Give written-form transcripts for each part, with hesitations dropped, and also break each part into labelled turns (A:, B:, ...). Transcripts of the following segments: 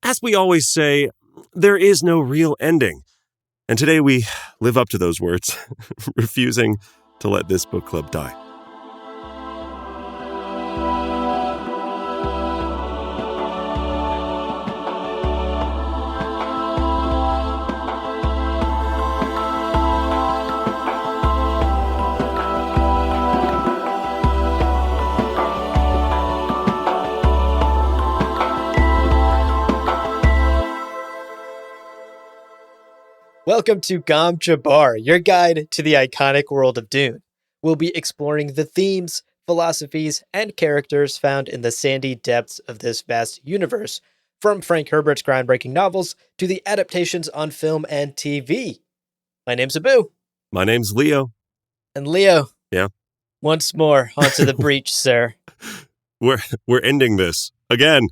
A: as we always say, there is no real ending. And today we live up to those words, refusing to let this book club die.
B: Welcome to Gom Jabbar, your guide to the iconic world of Dune. We'll be exploring the themes, philosophies, and characters found in the sandy depths of this vast universe, from Frank Herbert's groundbreaking novels to the adaptations on film and TV. My name's Abu.
A: My name's Leo.
B: And Leo.
A: Yeah.
B: Once more, onto the breach, sir.
A: We're ending this again.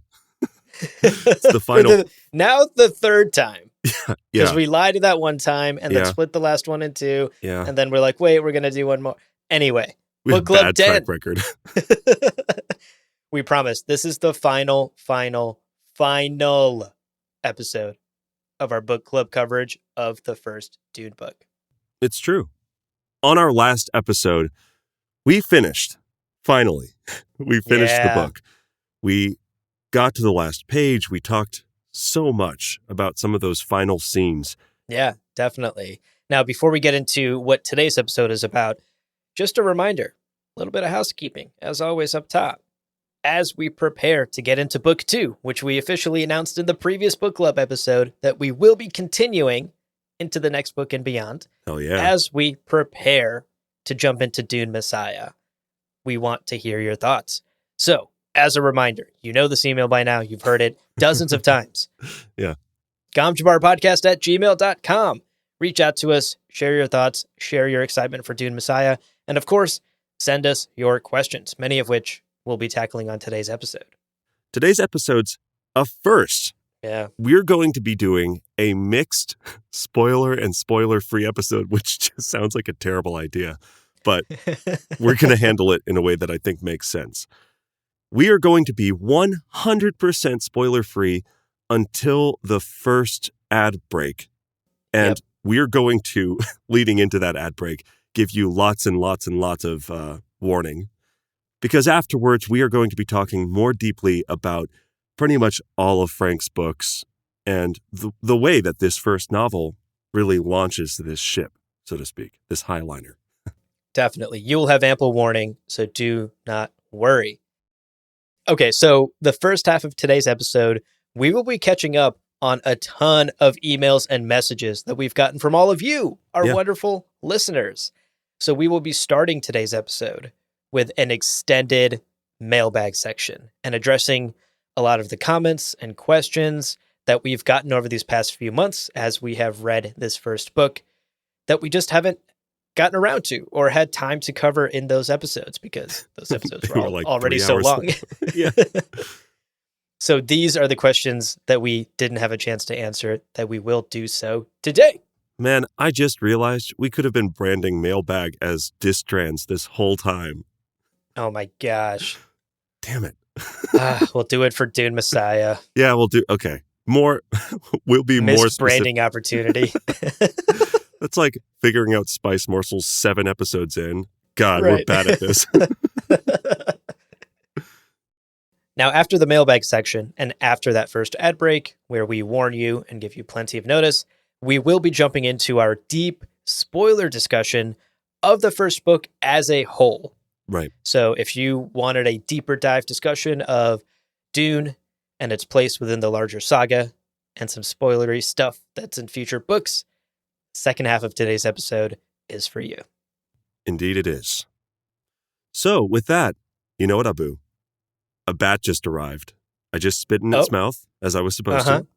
A: It's the final.
B: Now the third time.
A: Yeah.
B: Because we lied to that one time and then split the last one in two.
A: Yeah.
B: And then we're like, wait, we're going to do one more. Anyway,
A: We
B: book
A: have
B: club
A: bad
B: 10.
A: track record.
B: We promise this is the final episode of our book club coverage of the first Dune book.
A: It's true. On our last episode, we finished. Finally, we finished the book. We got to the last page. We talked so much about some of those final scenes.
B: Yeah, definitely. Now, before we get into what today's episode is about, just a reminder, a little bit of housekeeping, as always up top. As we prepare to get into book 2, which we officially announced in the previous book club episode that we will be continuing into the next book and beyond.
A: Hell yeah.
B: As we prepare to jump into Dune Messiah, we want to hear your thoughts. So, as a reminder, you know this email by now. You've heard it dozens of times.
A: Yeah.
B: gomjabarpodcast@gmail.com. Reach out to us, share your thoughts, share your excitement for Dune Messiah, and of course, send us your questions, many of which we'll be tackling on today's episode.
A: Today's episode's a first.
B: Yeah.
A: We're going to be doing a mixed spoiler and spoiler-free episode, which just sounds like a terrible idea, but we're going to handle it in a way that I think makes sense. We are going to be 100% spoiler-free until the first ad break. And we're going to, leading into that ad break, give you lots and lots and lots of warning. Because afterwards, we are going to be talking more deeply about pretty much all of Frank's books and the way that this first novel really launches this ship, so to speak, this highliner.
B: Definitely. You will have ample warning, so do not worry. Okay, so the first half of today's episode, we will be catching up on a ton of emails and messages that we've gotten from all of you, our wonderful listeners. So we will be starting today's episode with an extended mailbag section and addressing a lot of the comments and questions that we've gotten over these past few months as we have read this first book that we just haven't gotten around to or had time to cover in those episodes because those episodes were
A: like
B: already so long.
A: Yeah.
B: So these are the questions that we didn't have a chance to answer that we will do so today.
A: Man, I just realized we could have been branding mailbag as distrans this whole time.
B: Oh my gosh.
A: Damn it.
B: We'll do it for Dune Messiah.
A: Yeah, we'll do. Okay. We'll be more specific.
B: Branding opportunity.
A: That's like figuring out spice morsels 7 episodes in. God, We're bad at this.
B: Now, after the mailbag section and after that first ad break, where we warn you and give you plenty of notice, we will be jumping into our deep spoiler discussion of the first book as a whole.
A: Right.
B: So if you wanted a deeper dive discussion of Dune and its place within the larger saga and some spoilery stuff that's in future books, second half of today's episode is for you.
A: Indeed it is. So with that, you know what, Abu? A bat just arrived. I just spit in its mouth as I was supposed to.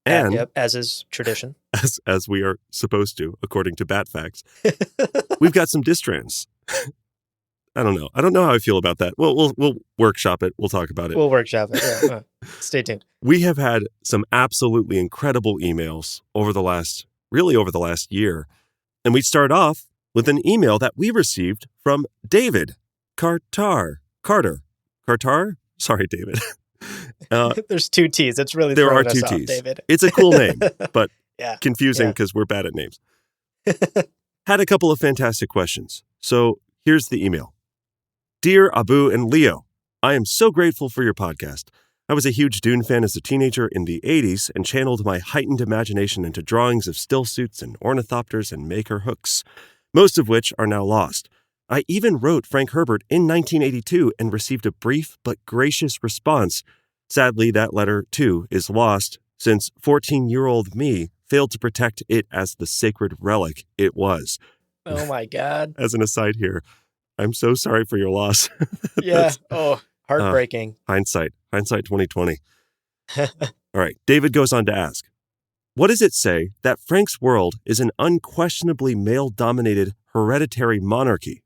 A: And
B: as is tradition.
A: As we are supposed to, according to bat facts. We've got some distrans. I don't know. I don't know how I feel about that. We'll workshop it. We'll talk about it.
B: We'll workshop it. Yeah. Stay tuned.
A: We have had some absolutely incredible emails over the last year. And we start off with an email that we received from David Carter. Sorry, David.
B: There's two T's. It's really
A: There are
B: throwing
A: two
B: us off,
A: T's.
B: David.
A: It's a cool name, but
B: Yeah.
A: confusing
B: Yeah.
A: because we're bad at names. Had a couple of fantastic questions. So here's the email. Dear Abu and Leo, I am so grateful for your podcast. I was a huge Dune fan as a teenager in the 80s and channeled my heightened imagination into drawings of still suits and ornithopters and maker hooks, most of which are now lost. I even wrote Frank Herbert in 1982 and received a brief but gracious response. Sadly, that letter, too, is lost since 14-year-old me failed to protect it as the sacred relic it was.
B: Oh, my God.
A: As an aside here, I'm so sorry for your loss.
B: Yeah. Oh, heartbreaking.
A: Hindsight 2020. All right. David goes on to ask, what does it say that Frank's world is an unquestionably male-dominated hereditary monarchy?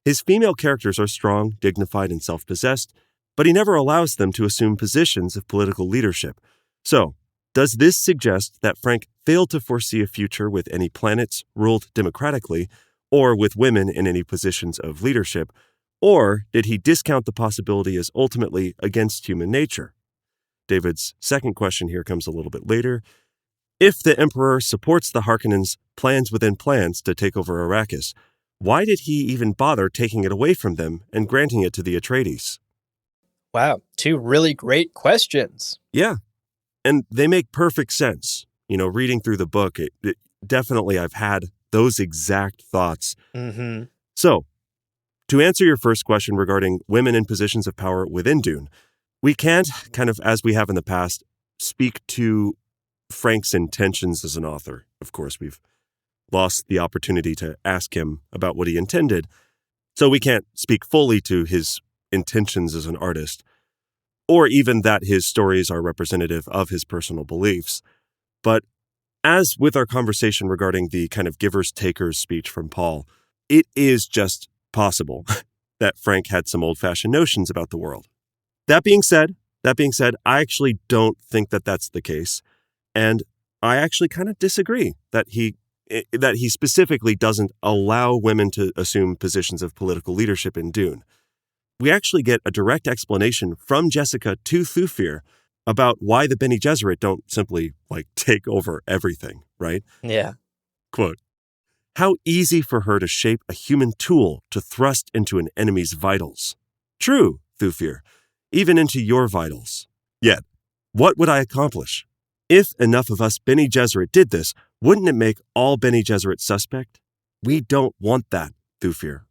A: His female characters are strong, dignified, and self-possessed, but he never allows them to assume positions of political leadership. So, does this suggest that Frank failed to foresee a future with any planets ruled democratically, or with women in any positions of leadership, or did he discount the possibility as ultimately against human nature? David's second question here comes a little bit later. If the Emperor supports the Harkonnens' plans within plans to take over Arrakis, why did he even bother taking it away from them and granting it to the Atreides?
B: Wow. Two really great questions.
A: Yeah, and they make perfect sense. You know, reading through the book, it definitely I've had those exact thoughts.
B: Mm-hmm.
A: So, to answer your first question regarding women in positions of power within Dune, we can't, kind of as we have in the past, speak to Frank's intentions as an author. Of course, we've lost the opportunity to ask him about what he intended, so we can't speak fully to his intentions as an artist, or even that his stories are representative of his personal beliefs. But as with our conversation regarding the kind of givers-takers speech from Paul, it is just possible that Frank had some old-fashioned notions about the world. That being said, I actually don't think that that's the case, and I actually kind of disagree that he specifically doesn't allow women to assume positions of political leadership in Dune. We actually get a direct explanation from Jessica to Thufir about why the Bene Gesserit don't simply, take over everything, right?
B: Yeah.
A: Quote, how easy for her to shape a human tool to thrust into an enemy's vitals. True, Thufir, even into your vitals. Yet, what would I accomplish? If enough of us Bene Gesserit did this, wouldn't it make all Bene Gesserit suspect? We don't want that, Thufir.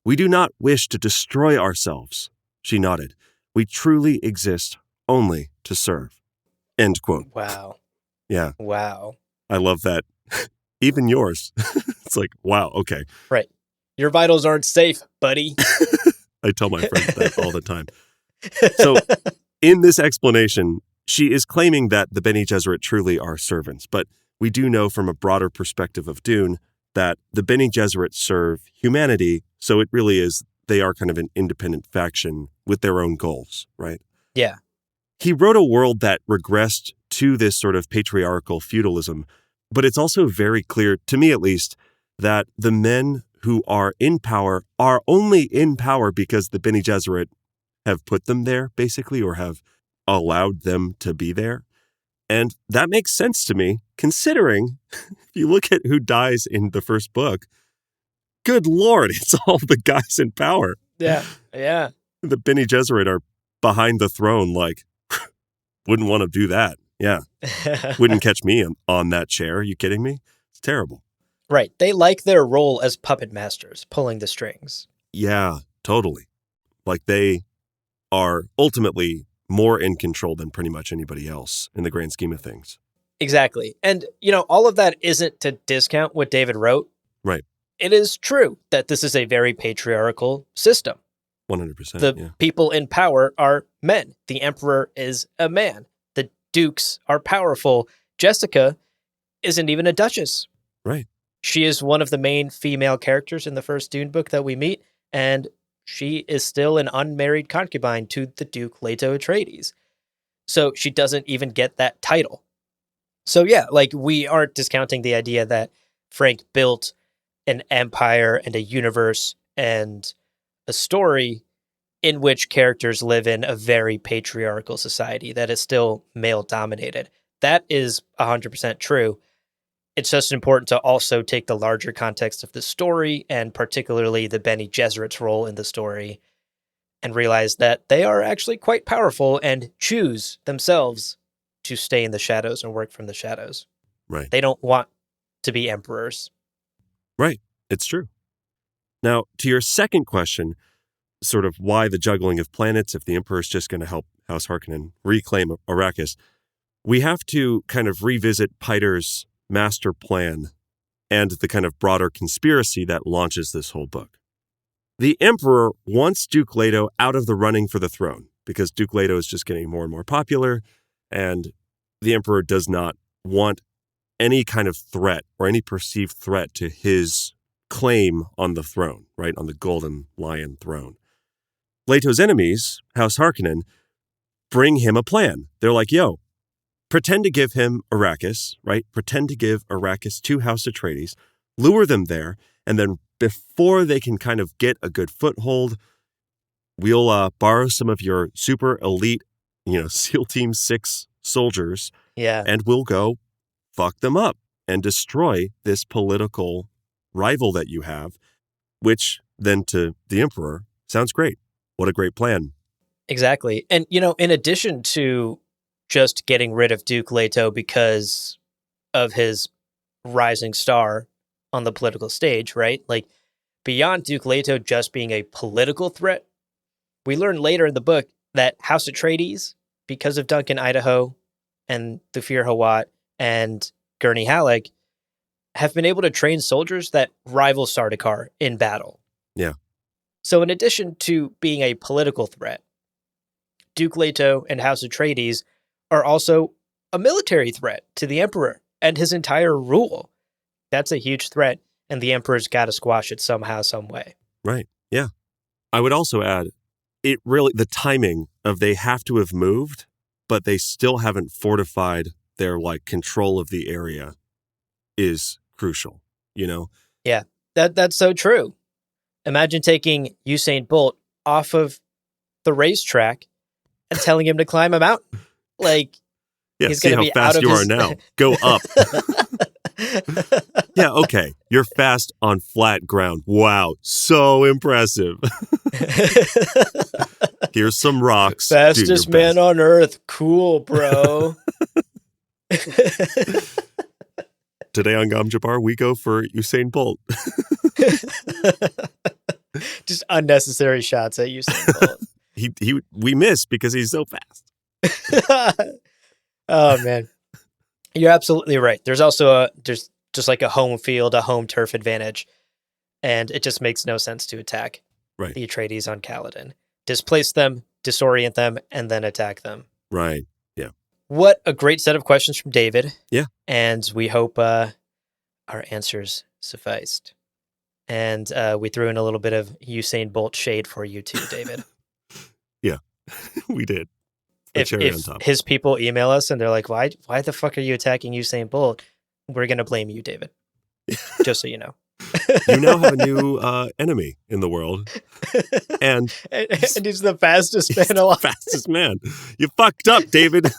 A: We do not wish to destroy ourselves. She nodded. We truly exist only to serve. End quote.
B: Wow.
A: Yeah.
B: Wow.
A: I love that. Even yours. It's like, wow, okay.
B: Right. Your vitals aren't safe, buddy.
A: I tell my friends that all the time. So, in this explanation, she is claiming that the Bene Gesserit truly are servants, but we do know from a broader perspective of Dune that the Bene Gesserit serve humanity, so it really is, they are kind of an independent faction with their own goals, right?
B: Yeah.
A: He wrote a world that regressed to this sort of patriarchal feudalism, but it's also very clear, to me at least, that the men who are in power are only in power because the Bene Gesserit have put them there, basically, or have allowed them to be there. And that makes sense to me, considering if you look at who dies in the first book, good Lord, it's all the guys in power.
B: Yeah. Yeah.
A: The Bene Gesserit are behind the throne, wouldn't want to do that. Yeah. Wouldn't catch me on that chair. Are you kidding me? It's terrible.
B: Right. They like their role as puppet masters, pulling the strings.
A: Yeah, totally. They are ultimately more in control than pretty much anybody else in the grand scheme of things.
B: Exactly. And, all of that isn't to discount what David wrote.
A: Right.
B: It is true that this is a very patriarchal system.
A: 100%.
B: The people in power are men. The Emperor is a man. The dukes are powerful. Jessica isn't even a duchess.
A: Right.
B: She is one of the main female characters in the first Dune book that we meet, and she is still an unmarried concubine to the Duke Leto Atreides. So she doesn't even get that title. So yeah, we aren't discounting the idea that Frank built an empire and a universe and a story in which characters live in a very patriarchal society that is still male dominated. That is 100% true. It's just important to also take the larger context of the story, and particularly the Bene Gesserit's role in the story, and realize that they are actually quite powerful and choose themselves to stay in the shadows and work from the shadows.
A: Right.
B: They don't want to be emperors.
A: Right. It's true. Now, to your second question, sort of why the juggling of planets if the Emperor is just going to help House Harkonnen reclaim Arrakis, we have to kind of revisit Piter's master plan and the kind of broader conspiracy that launches this whole book. The Emperor wants Duke Leto out of the running for the throne because Duke Leto is just getting more and more popular, and the Emperor does not want any kind of threat or any perceived threat to his claim on the throne, right, on the Golden Lion throne. Leto's enemies, House Harkonnen, bring him a plan. They're like, yo, pretend to give him Arrakis, right? Pretend to give Arrakis to House Atreides, lure them there, and then before they can kind of get a good foothold, we'll borrow some of your super elite, SEAL Team 6 soldiers, and we'll go fuck them up and destroy this political rival that you have, which then to the Emperor sounds great. What a great plan.
B: Exactly. And, in addition to just getting rid of Duke Leto because of his rising star on the political stage, right? Like, beyond Duke Leto just being a political threat, we learn later in the book that House Atreides, because of Duncan Idaho and Thufir Hawat and Gurney Halleck, have been able to train soldiers that rival Sardaukar in battle.
A: Yeah.
B: So in addition to being a political threat, Duke Leto and House Atreides are also a military threat to the Emperor and his entire rule. That's a huge threat, and the Emperor's got to squash it somehow, some way.
A: Right. Yeah. I would also add, the timing of they have to have moved, but they still haven't fortified their control of the area is crucial,
B: Yeah, that's so true. Imagine taking Usain Bolt off of the racetrack and telling him to climb a mountain. He's
A: see
B: going to
A: how
B: be
A: fast
B: out of
A: you
B: his...
A: are now. Go up. Yeah, okay. You're fast on flat ground. Wow, so impressive. Here's some rocks.
B: Fastest man on earth. Cool, bro.
A: Today on Gom Jabbar, we go for Usain Bolt.
B: Just unnecessary shots at Usain Bolt.
A: We miss because he's so fast.
B: Oh man, you're absolutely right. There's also there's just like a home field, a home turf advantage, and it just makes no sense to attack the Atreides on Caladan. Displace them, disorient them, and then attack them.
A: Right. Yeah.
B: What a great set of questions from David.
A: Yeah.
B: And we hope our answers sufficed. And we threw in a little bit of Usain Bolt shade for you too, David.
A: Yeah, we did.
B: If his people email us and they're like, why the fuck are you attacking Usain Bolt? We're going to blame you, David. Just so you know.
A: You now have a new enemy in the world. And
B: he's the fastest man alive.
A: Fastest man. You fucked up, David.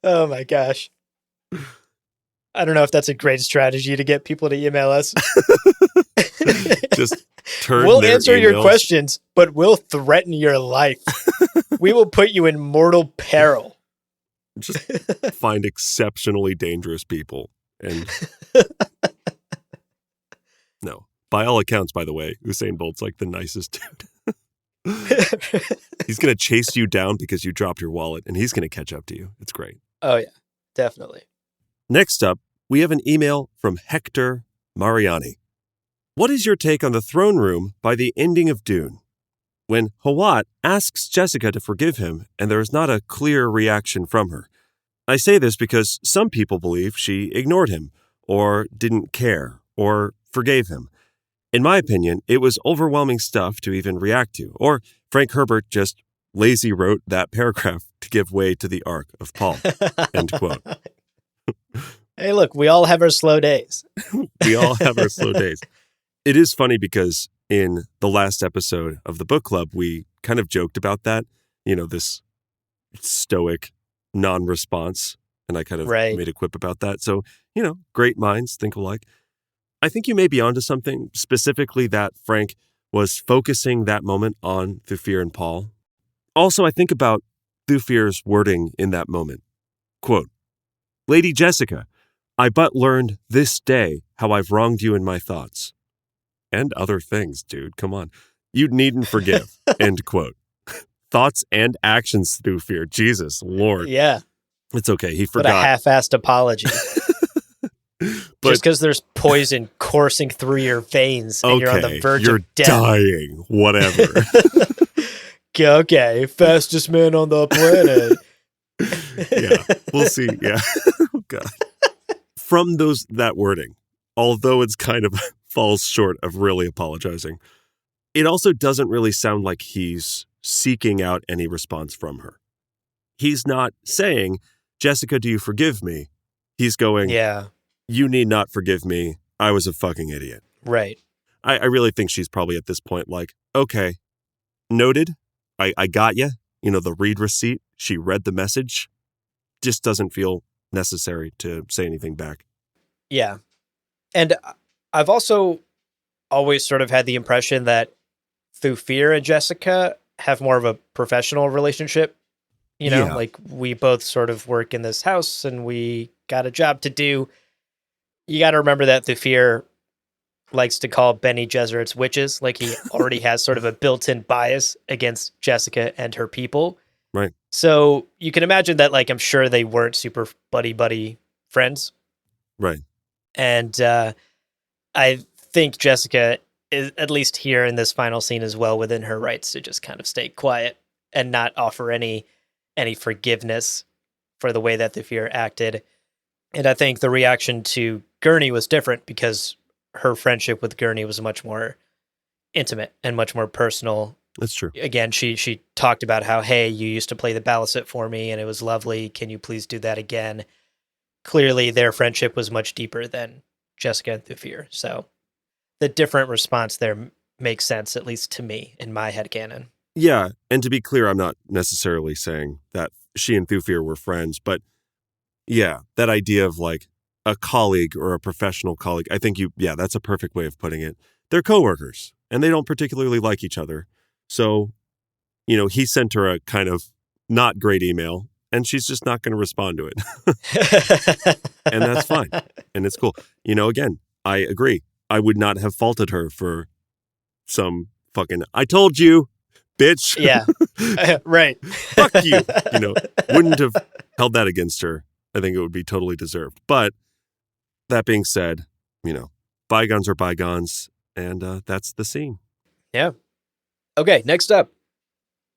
B: Oh my gosh. I don't know if that's a great strategy to get people to email us.
A: Just turn
B: We'll answer your questions, but we'll threaten your life. We will put you in mortal peril.
A: Just find exceptionally dangerous people. And no, by all accounts, by the way, Usain Bolt's the nicest dude. He's going to chase you down because you dropped your wallet, and he's going to catch up to you. It's great.
B: Oh, yeah, definitely.
A: Next up, we have an email from Hector Mariani. What is your take on the throne room by the ending of Dune? When Hawat asks Jessica to forgive him, and there is not a clear reaction from her. I say this because some people believe she ignored him, or didn't care, or forgave him. In my opinion, it was overwhelming stuff to even react to, or Frank Herbert just lazy wrote that paragraph to give way to the arc of Paul. End quote.
B: Hey, look, we all have our slow days.
A: We all have our slow days. It is funny because in the last episode of the book club, we kind of joked about that, this stoic non-response. And I kind of
B: Right.
A: made a quip about that. So, great minds think alike. I think you may be onto something, specifically that Frank was focusing that moment on Thufir and Paul. Also, I think about Thufir's wording in that moment. Quote, "Lady Jessica, I but learned this day how I've wronged you in my thoughts." And other things, dude. Come on. You needn't forgive. End quote. Thoughts and actions, Thufir. Jesus, Lord.
B: Yeah.
A: It's okay. He
B: What a
A: forgot.
B: half-assed apology. Just because there's poison coursing through your veins and you're on the verge of death.
A: Dying. Whatever.
B: Okay, fastest man on the planet.
A: Yeah, we'll see. Yeah. Oh, God. From that wording, although it's kind of falls short of really apologizing, it also doesn't really sound like he's seeking out any response from her. He's not saying, "Jessica, do you forgive me?" He's going,
B: Yeah.
A: "You need not forgive me. I was a fucking idiot."
B: Right.
A: I really think she's probably at this point like, okay, noted. I got you. The read receipt. She read the message. Just doesn't feel necessary to say anything back.
B: Yeah. And I've also always sort of had the impression that Thufir and Jessica have more of a professional relationship.
A: Yeah.
B: Like we both sort of work in this house and we got a job to do. You got to remember that Thufir likes to call Bene Gesserit's witches. Like he already has sort of a built-in bias against Jessica and her people.
A: Right.
B: So you can imagine that, like, I'm sure they weren't super buddy friends.
A: Right.
B: And I think Jessica is, at least here in this final scene, as well within her rights to just kind of stay quiet and not offer any forgiveness for the way that Thufir acted. And I think the reaction to Gurney was different because her friendship with Gurney was much more intimate and much more personal.
A: That's true.
B: Again, she talked about how, hey, you used to play the balisette for me and it was lovely. Can you please do that again? Clearly, their friendship was much deeper than Jessica and Thufir. So the different response there makes sense, at least to me, in my headcanon.
A: Yeah, and to be clear, I'm not necessarily saying that she and Thufir were friends, but yeah, that idea of like a colleague or a professional colleague, I think that's a perfect way of putting it. They're coworkers, and they don't particularly like each other. So, he sent her a kind of not great email, and she's just not going to respond to it. And that's fine. And it's cool. Again, I agree. I would not have faulted her for some fucking, "I told you, bitch."
B: Yeah. Right.
A: Fuck you. Wouldn't have held that against her. I think it would be totally deserved. But that being said, bygones are bygones, and that's the scene.
B: Yeah. Okay, next up,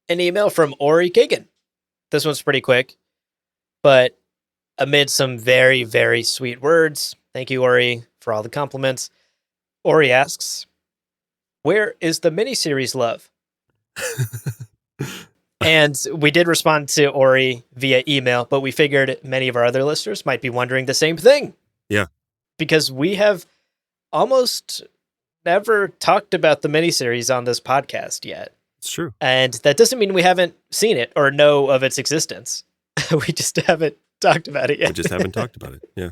B: an email from Ori Kagan. This one's pretty quick, but amid some very, very sweet words, thank you, Ori, for all the compliments. Ori asks, "Where is the miniseries love?" And we did respond to Ori via email, but we figured many of our other listeners might be wondering the same thing.
A: Yeah.
B: Because we have almost never talked about the miniseries on this podcast yet.
A: It's true.
B: And that doesn't mean we haven't seen it or know of its existence. We just haven't talked about it yet.
A: We just haven't talked about it. Yeah.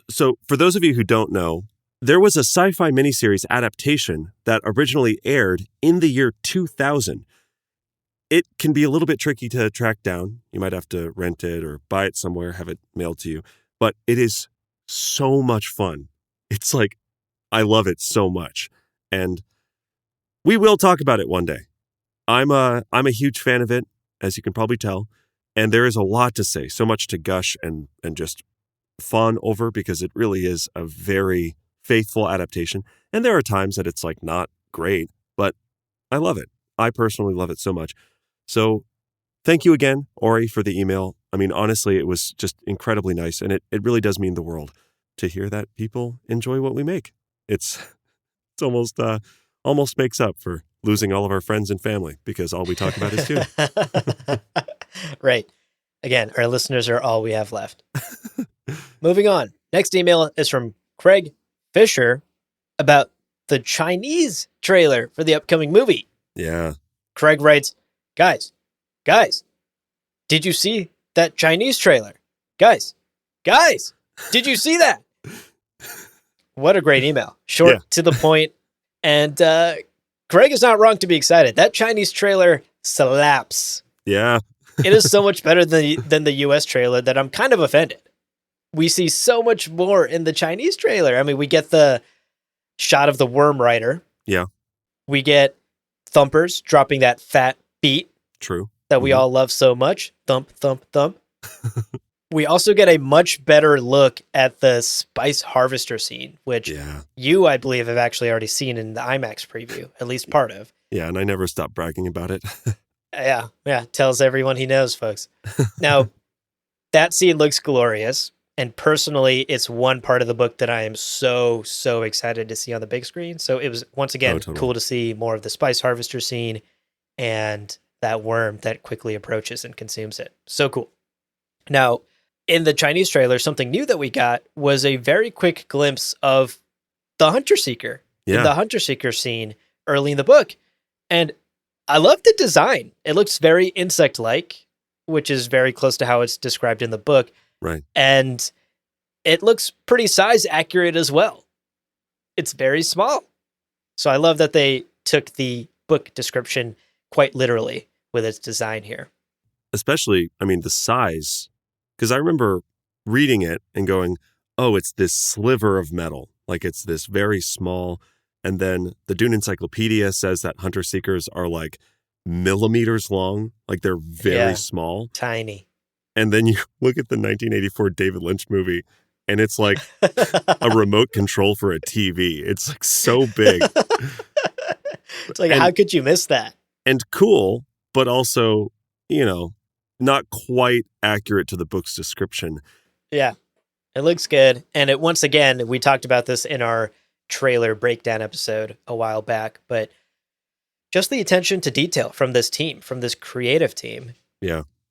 A: So for those of you who don't know, there was a sci-fi miniseries adaptation that originally aired in the year 2000. It can be a little bit tricky to track down. You might have to rent it or buy it somewhere, have it mailed to you. But it is so much fun. It's like, I love it so much. And we will talk about it one day. I'm a huge fan of it, as you can probably tell. And there is a lot to say, so much to gush and just fawn over, because it really is a very faithful adaptation. And there are times that it's like not great, but I love it. I personally love it so much. So thank you again, Ori, for the email. I mean, honestly, it was just incredibly nice. And it really does mean the world to hear that people enjoy what we make. It's almost makes up for losing all of our friends and family, because all we talk about is Dune.
B: Right. Again, our listeners are all we have left. Moving on. Next email is from Craig Fisher about the Chinese trailer for the upcoming movie.
A: Yeah.
B: Craig writes, guys, did you see that Chinese trailer? Guys, did you see that? What a great email. Short, to the point. And Craig is not wrong to be excited. That Chinese trailer slaps.
A: Yeah.
B: It is so much better than the US trailer that I'm kind of offended. We see so much more in the Chinese trailer. I mean, we get the shot of the worm rider.
A: Yeah.
B: We get thumpers dropping that fat beat.
A: True.
B: That we all love so much. Thump, thump, thump. We also get a much better look at the spice harvester scene, which you, I believe, have actually already seen in the IMAX preview, at least part of.
A: Yeah, and I never stop bragging about it.
B: Yeah, tells everyone he knows, folks. Now, that scene looks glorious, and personally, it's one part of the book that I am so excited to see on the big screen. So it was, once again, cool to see more of the spice harvester scene and that worm that quickly approaches and consumes it. So cool. Now, in the Chinese trailer, something new that we got was a very quick glimpse of the Hunter Seeker in the Hunter Seeker scene early in the book. And I love the design. It looks very insect-like, which is very close to how it's described in the book.
A: Right.
B: And it looks pretty size accurate as well. It's very small. So I love that they took the book description quite literally with its design here.
A: Especially, I mean, the size. Because I remember reading it and going, oh, it's this sliver of metal. Like it's this very small. And then the Dune Encyclopedia says that hunter seekers are like millimeters long. Like they're very small.
B: Tiny.
A: And then you look at the 1984 David Lynch movie and it's like a remote control for a TV. It's like so big.
B: It's like, how could you miss that?
A: And cool, but also, you know, not quite accurate to the book's description.
B: Yeah, it looks good. And it, once again, we talked about this in our trailer breakdown episode a while back, but just the attention to detail from this team, from this creative team,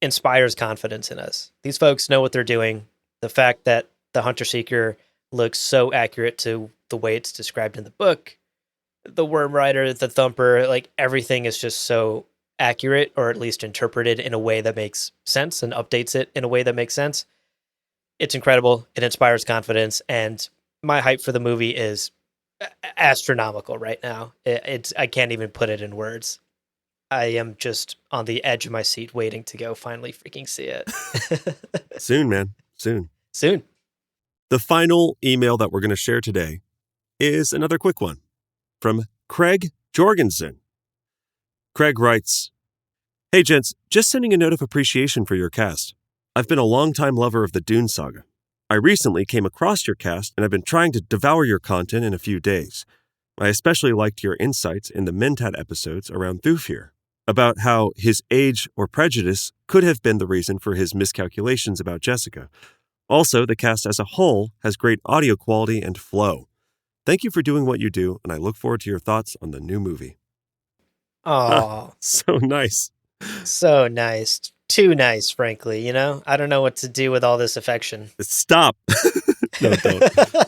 B: inspires confidence in us. These folks know what they're doing. The fact that the Hunter Seeker looks so accurate to the way it's described in the book, the Worm Rider, the Thumper, like everything is just so accurate, or at least interpreted in a way that makes sense and updates it in a way that makes sense. It's incredible. It inspires confidence, and my hype for the movie is astronomical right now. I can't even put it in words. I am just on the edge of my seat waiting to go finally freaking see it.
A: Soon, man. Soon. The final email that we're going to share today is another quick one from Craig Jorgensen. Craig writes, "Hey gents, just sending a note of appreciation for your cast. I've been a longtime lover of the Dune saga. I recently came across your cast and I've been trying to devour your content in a few days. I especially liked your insights in the Mentat episodes around Thufir, about how his age or prejudice could have been the reason for his miscalculations about Jessica. Also, the cast as a whole has great audio quality and flow. Thank you for doing what you do, and I look forward to your thoughts on the new movie."
B: Oh,
A: so nice.
B: So nice. Too nice, frankly, you know? I don't know what to do with all this affection.
A: Stop. No,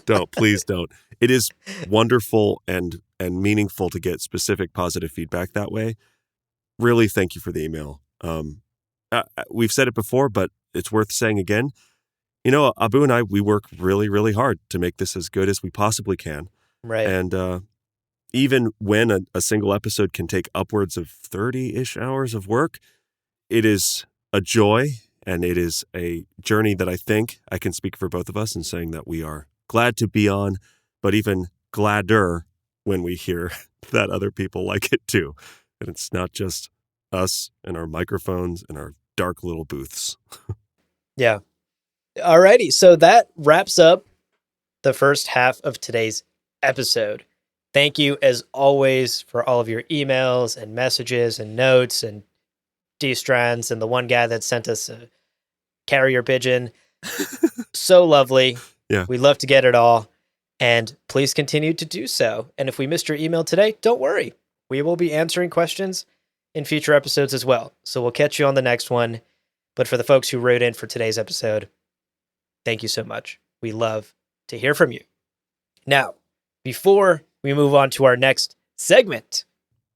A: don't. Please don't. It is wonderful and meaningful to get specific positive feedback that way. Really, thank you for the email. We've said it before, but it's worth saying again. You know, Abu and I, we work really, really hard to make this as good as we possibly can.
B: Right.
A: And even when a single episode can take upwards of 30-ish hours of work, it is a joy, and it is a journey that I think I can speak for both of us in saying that we are glad to be on, but even gladder when we hear that other people like it too. And it's not just us and our microphones and our dark little booths.
B: Yeah. Alrighty. So that wraps up the first half of today's episode. Thank you, as always, for all of your emails and messages and notes and D-strands and the one guy that sent us a carrier pigeon. So lovely.
A: Yeah.
B: We love to get it all. And please continue to do so. And if we missed your email today, don't worry. We will be answering questions in future episodes as well. So we'll catch you on the next one. But for the folks who wrote in for today's episode, thank you so much. We love to hear from you. Now, before we move on to our next segment,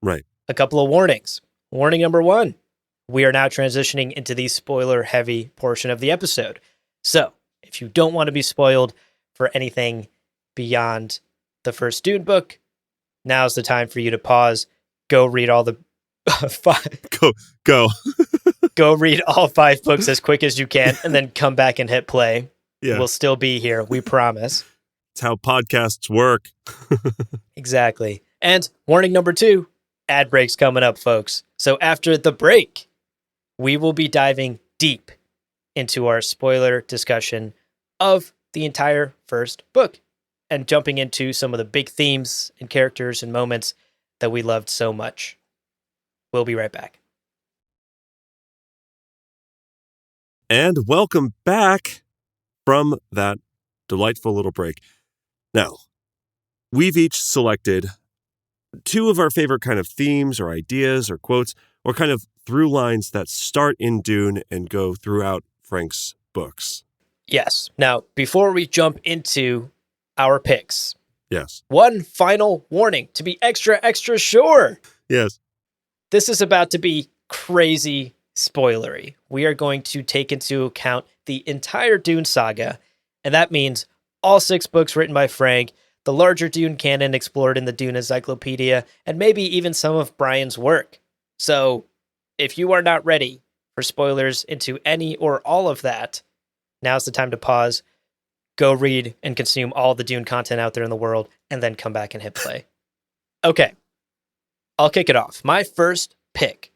A: Right.
B: a couple of warnings. Warning number 1, we are now transitioning into the spoiler-heavy portion of the episode. So, if you don't want to be spoiled for anything beyond the first Dune book, now's the time for you to pause, go read all the
A: Go.
B: go read all 5 books as quick as you can, and then come back and hit play.
A: Yeah.
B: We'll still be here, we promise.
A: It's how podcasts work.
B: Exactly. And warning number 2, ad breaks coming up, folks. So after the break, we will be diving deep into our spoiler discussion of the entire first book and jumping into some of the big themes and characters and moments that we loved so much. We'll be right back.
A: And welcome back from that delightful little break. Now, we've each selected 2 of our favorite kind of themes or ideas or quotes or kind of through lines that start in Dune and go throughout Frank's books.
B: Yes. Now, before we jump into our picks,
A: Yes.
B: one final warning to be extra, extra sure.
A: Yes.
B: This is about to be crazy spoilery. We are going to take into account the entire Dune saga, and that means all 6 books written by Frank, the larger Dune canon explored in the Dune Encyclopedia, and maybe even some of Brian's work. So, if you are not ready for spoilers into any or all of that, now's the time to pause, go read and consume all the Dune content out there in the world, and then come back and hit play. Okay, I'll kick it off. My first pick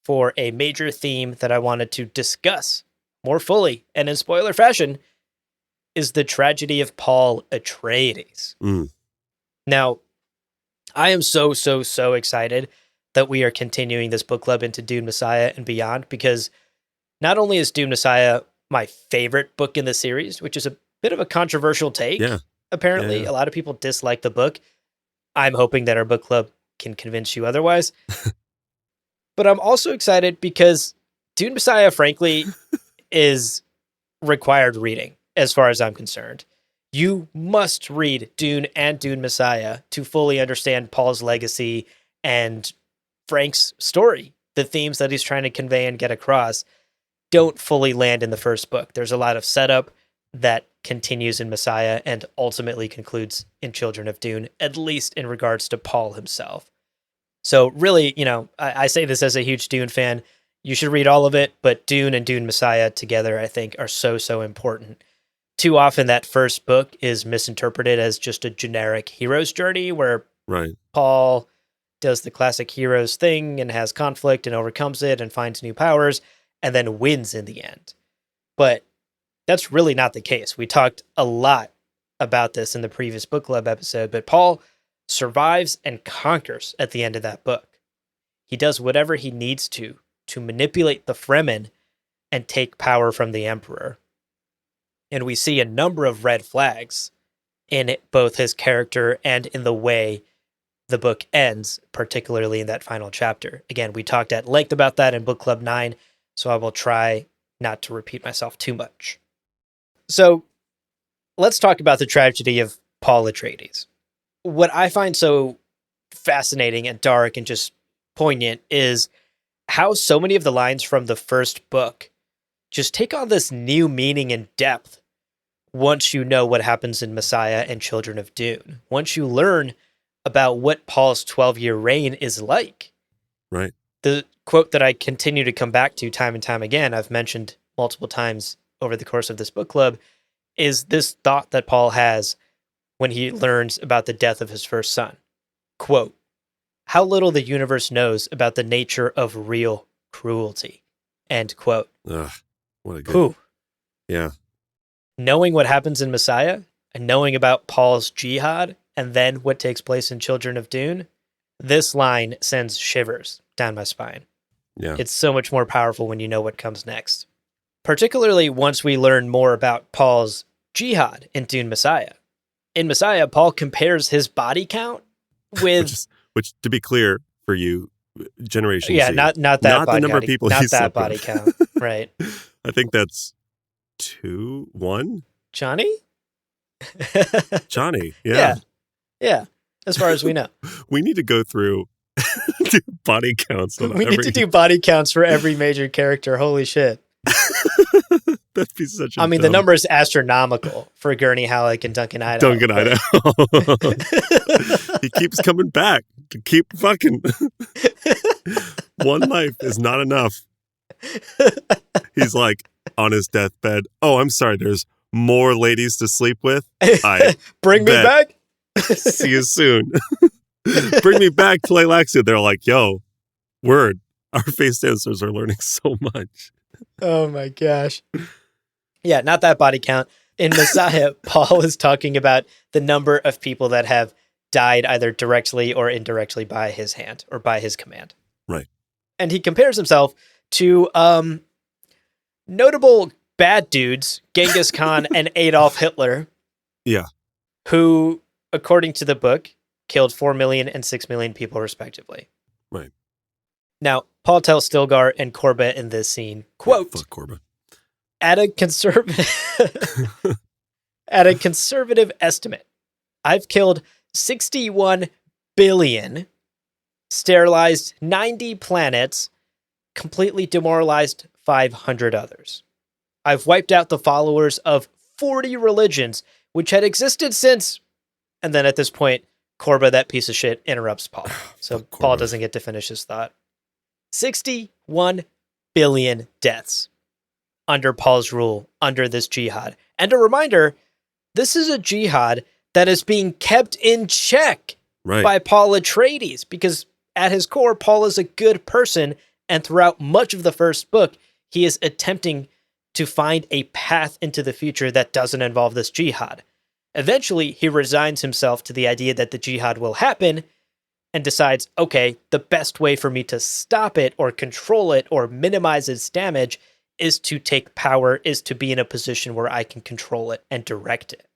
B: for a major theme that I wanted to discuss more fully and in spoiler fashion is the tragedy of Paul Atreides. Now, I am so excited that we are continuing this book club into Dune Messiah and beyond, because not only is Dune Messiah my favorite book in the series, which is a bit of a controversial take.
A: Yeah.
B: Apparently, a lot of people dislike the book. I'm hoping that our book club can convince you otherwise. But I'm also excited because Dune Messiah, frankly, is required reading as far as I'm concerned. You must read Dune and Dune Messiah to fully understand Paul's legacy and Frank's story. The themes that he's trying to convey and get across don't fully land in the first book. There's a lot of setup that continues in Messiah and ultimately concludes in Children of Dune, at least in regards to Paul himself. So really, I say this as a huge Dune fan. You should read all of it, but Dune and Dune Messiah together, I think, are so important. Too often that first book is misinterpreted as just a generic hero's journey where Paul does the classic hero's thing and has conflict and overcomes it and finds new powers and then wins in the end. But that's really not the case. We talked a lot about this in the previous book club episode, but Paul survives and conquers at the end of that book. He does whatever he needs to manipulate the Fremen and take power from the Emperor. And we see a number of red flags in both his character and in the way the book ends, particularly in that final chapter. Again, we talked at length about that in Book Club 9, so I will try not to repeat myself too much. So let's talk about the tragedy of Paul Atreides. What I find so fascinating and dark and just poignant is how so many of the lines from the first book just take on this new meaning and depth once you know what happens in Messiah and Children of Dune. Once you learn about what Paul's 12-year reign is like.
A: Right.
B: The quote that I continue to come back to time and time again, I've mentioned multiple times over the course of this book club, is this thought that Paul has when he learns about the death of his first son. Quote, "How little the universe knows about the nature of real cruelty." End quote.
A: Ugh, what a good...
B: Whew.
A: Yeah.
B: Knowing what happens in Messiah and knowing about Paul's jihad and then what takes place in Children of Dune, this line sends shivers down my spine.
A: Yeah.
B: It's so much more powerful when you know what comes next. Particularly once we learn more about Paul's jihad in Dune Messiah. In Messiah, Paul compares his body count with...
A: which, to be clear for you, Generation
B: yeah,
A: Z.
B: not that
A: not
B: body
A: the number
B: count.
A: of people
B: Not
A: he's
B: that
A: slept
B: body
A: with.
B: count, right.
A: I think that's 2, 1?
B: Johnny?
A: Johnny,
B: Yeah. Yeah. As far as we know.
A: We need to go through do body counts on
B: We need to do body counts for every major character. Holy shit.
A: That'd be such a
B: I mean, the number is astronomical for Gurney, Halleck, and Duncan Idaho.
A: Duncan Idaho. He keeps coming back to keep fucking. One life is not enough. He's like on his deathbed. Oh, I'm sorry. There's more ladies to sleep with.
B: Bring me back.
A: See you soon. Bring me back to Alexia. They're like, yo, word. Our face dancers are learning so much.
B: Oh my gosh. Yeah, not that body count. In Messiah, Paul is talking about the number of people that have died either directly or indirectly by his hand or by his command.
A: Right.
B: And he compares himself to notable bad dudes, Genghis Khan and Adolf Hitler.
A: Yeah.
B: Who, according to the book, killed 4 million and 6 million people respectively.
A: Right.
B: Now, Paul tells Stilgar and Corbett in this scene, quote,
A: fuck Corbett.
B: At a conservative estimate, I've killed 61 billion, sterilized 90 planets, completely demoralized 500 others. I've wiped out the followers of 40 religions, which had existed since... And then at this point, Corba, that piece of shit, interrupts Paul. So Paul doesn't get to finish his thought. 61 billion deaths under Paul's rule, under this jihad. And a reminder, this is a jihad that is being kept in check by Paul Atreides, because at his core, Paul is a good person, and throughout much of the first book, he is attempting to find a path into the future that doesn't involve this jihad. Eventually, he resigns himself to the idea that the jihad will happen and decides, okay, the best way for me to stop it or control it or minimize its damage is to take power, is to be in a position where I can control it and direct it.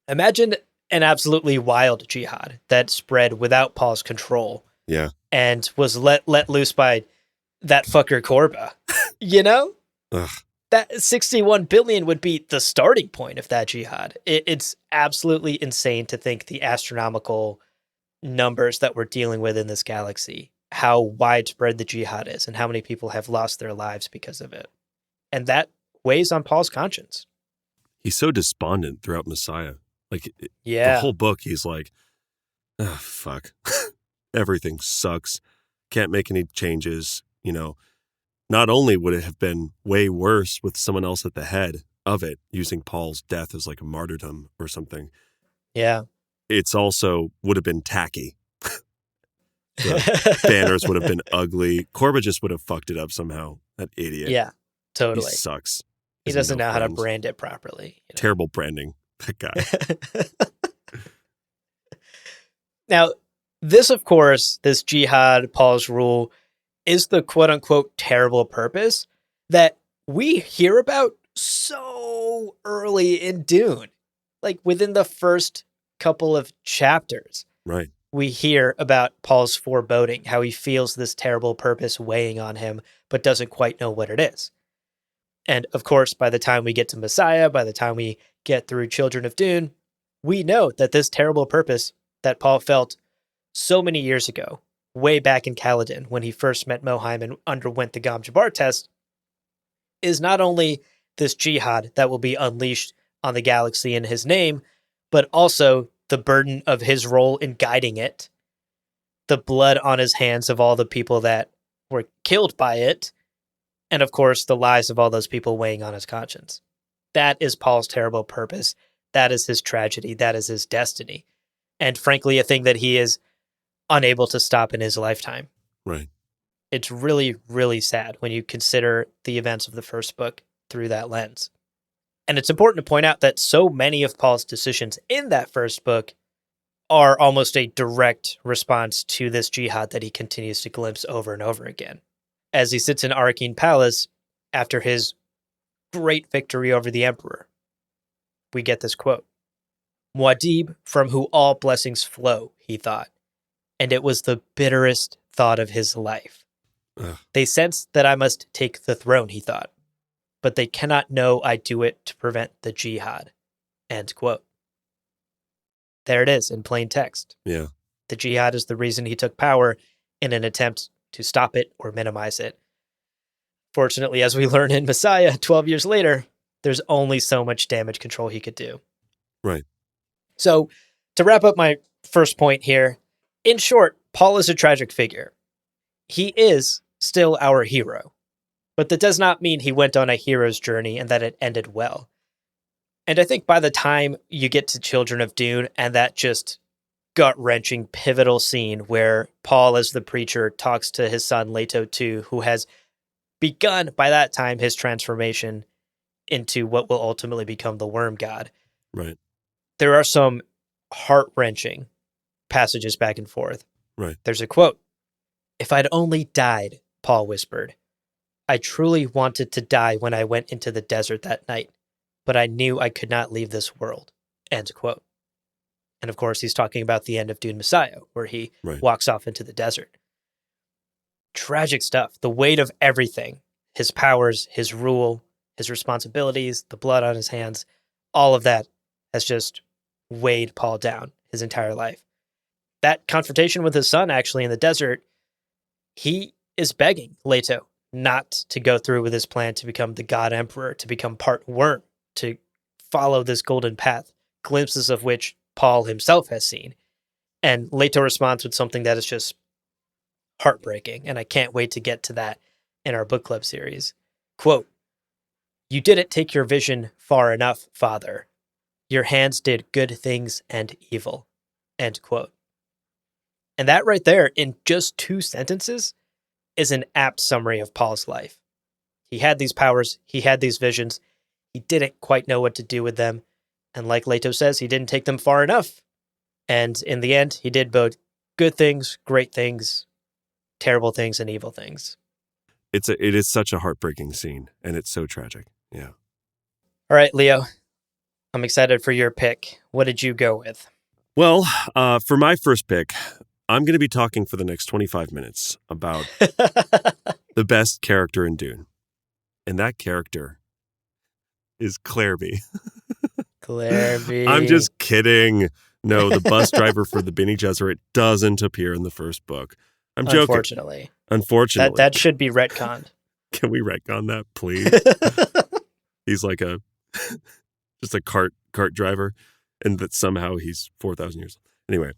B: Imagine an absolutely wild jihad that spread without Paul's control.
A: Yeah.
B: And was let loose by that fucker Corba. You know?
A: Ugh.
B: That 61 billion would be the starting point of that jihad. It's absolutely insane to think the astronomical numbers that we're dealing with in this galaxy, how widespread the jihad is and how many people have lost their lives because of it. And that weighs on Paul's conscience.
A: He's so despondent throughout Messiah. Like,
B: yeah,
A: the whole book, he's like, oh, fuck. Everything sucks. Can't make any changes. You know, not only would it have been way worse with someone else at the head of it, using Paul's death as like a martyrdom or something.
B: Yeah.
A: It's also would have been tacky. The banners would have been ugly. Corba just would have fucked it up somehow. That idiot.
B: Yeah, totally.
A: He sucks.
B: He doesn't know how to brand it properly. You know?
A: Terrible branding. That guy.
B: Now, this, of course, this jihad, Paul's rule, is the quote-unquote terrible purpose that we hear about so early in Dune. Like, within the first couple of chapters.
A: Right.
B: We hear about Paul's foreboding, how he feels this terrible purpose weighing on him, but doesn't quite know what it is. And, of course, by the time we get to Messiah, by the time we get through Children of Dune, we know that this terrible purpose that Paul felt so many years ago, way back in Caladan, when he first met Mohaim and underwent the Gom Jabbar test, is not only this jihad that will be unleashed on the galaxy in his name, but also the burden of his role in guiding it, the blood on his hands of all the people that were killed by it, and of course, the lives of all those people weighing on his conscience. That is Paul's terrible purpose. That is his tragedy. That is his destiny. And frankly, a thing that he is unable to stop in his lifetime.
A: Right.
B: It's really, really sad when you consider the events of the first book through that lens. And it's important to point out that so many of Paul's decisions in that first book are almost a direct response to this jihad that he continues to glimpse over and over again. As he sits in Arrakeen Palace after his great victory over the Emperor, we get this quote. Muad'Dib, from who all blessings flow, he thought, and it was the bitterest thought of his life.
A: Ugh.
B: They sense that I must take the throne, he thought, but they cannot know I do it to prevent the jihad. End quote. There it is in plain text.
A: Yeah.
B: The jihad is the reason he took power in an attempt to stop it or minimize it. Fortunately, as we learn in Messiah 12 years later, there's only so much damage control he could do.
A: Right.
B: So, to wrap up my first point here, in short, Paul is a tragic figure. He is still our hero, but that does not mean he went on a hero's journey and that it ended well. And I think by the time you get to Children of Dune and that just gut-wrenching pivotal scene where Paul as the preacher talks to his son Leto II, who has begun by that time his transformation into what will ultimately become the worm god.
A: Right.
B: There are some heart-wrenching passages back and forth.
A: Right.
B: There's a quote. "If I'd only died," Paul whispered. "I truly wanted to die when I went into the desert that night, but I knew I could not leave this world." End quote. And of course, he's talking about the end of Dune Messiah, where he walks off into the desert. Tragic stuff. The weight of everything, his powers, his rule, his responsibilities, the blood on his hands, all of that has just weighed Paul down his entire life. That confrontation with his son, actually, in the desert, he is begging Leto not to go through with his plan to become the God Emperor, to become part worm, to follow this golden path, glimpses of which Paul himself has seen. And Leto responds with something that is just heartbreaking, and I can't wait to get to that in our book club series. Quote, "You didn't take your vision far enough, Father. Your hands did good things and evil." End quote. And that right there, in just 2 sentences, is an apt summary of Paul's life. He had these powers, he had these visions, he didn't quite know what to do with them, and like Leto says, he didn't take them far enough. And in the end, he did both good things, great things, terrible things, and evil things.
A: It is such a heartbreaking scene, and it's so tragic. Yeah.
B: All right, Leo, I'm excited for your pick. What did you go with?
A: Well, for my first pick, I'm going to be talking for the next 25 minutes about the best character in Dune. And that character is Clairby.
B: Clairby.
A: I'm just kidding. No, the bus driver for the Bene Gesserit doesn't appear in the first book. I'm joking. Unfortunately.
B: That should be retconned.
A: Can we retcon that, please? He's like just a cart driver, and that somehow he's 4,000 years old. Anyway,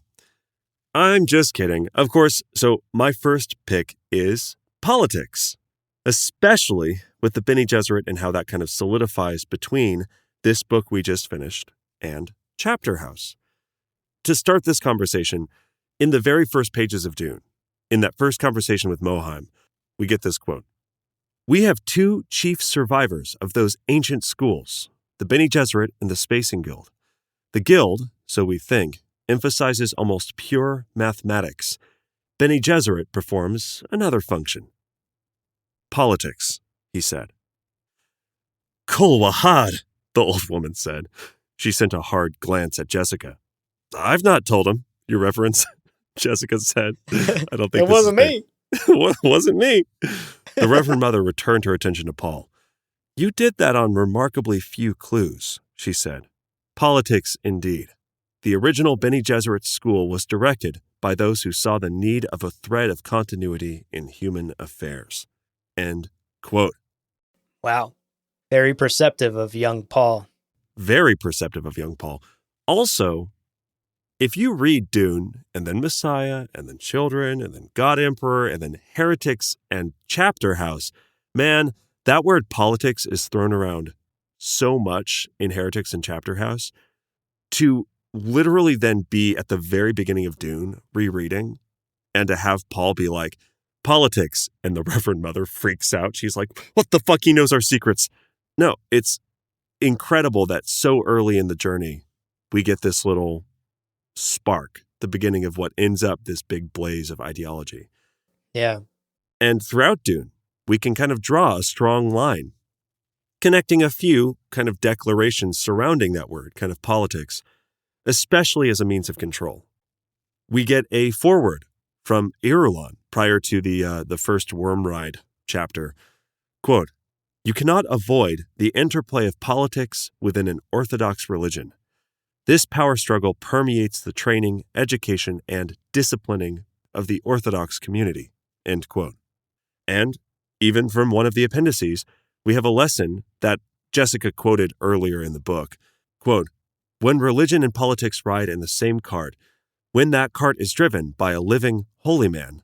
A: I'm just kidding. Of course, so my first pick is politics, especially with the Bene Gesserit and how that kind of solidifies between this book we just finished and Chapter House. To start this conversation, in the very first pages of Dune, in that first conversation with Mohaim, we get this quote. "We have 2 chief survivors of those ancient schools, the Bene Gesserit and the Spacing Guild. The Guild, so we think, emphasizes almost pure mathematics. Bene Gesserit performs another function. Politics," he said. "Kol Wahad," the old woman said. She sent a hard glance at Jessica. "I've not told him, Your Reverence," Jessica said. "I don't think
B: it wasn't me."
A: It wasn't me. The Reverend Mother returned her attention to Paul. "You did that on remarkably few clues," she said. "Politics, indeed. The original Bene Gesserit school was directed by those who saw the need of a thread of continuity in human affairs." End quote.
B: Wow. Very perceptive of young Paul.
A: Very perceptive of young Paul. Also, if you read Dune, and then Messiah, and then Children, and then God Emperor, and then Heretics, and Chapter House, man, that word politics is thrown around so much in Heretics and Chapter House. To literally then be at the very beginning of Dune, rereading, and to have Paul be like, "Politics," and the Reverend Mother freaks out. She's like, "What the fuck? He knows our secrets." No, it's incredible that so early in the journey, we get this little spark, the beginning of what ends up this big blaze of ideology.
B: Yeah.
A: And throughout Dune, we can kind of draw a strong line, connecting a few kind of declarations surrounding that word, kind of politics, especially as a means of control. We get a foreword from Irulan prior to the first Worm Ride chapter. Quote, "You cannot avoid the interplay of politics within an orthodox religion. This power struggle permeates the training, education, and disciplining of the Orthodox community, end quote. And even from one of the appendices, we have a lesson that Jessica quoted earlier in the book. Quote, when religion and politics ride in the same cart, when that cart is driven by a living, holy man,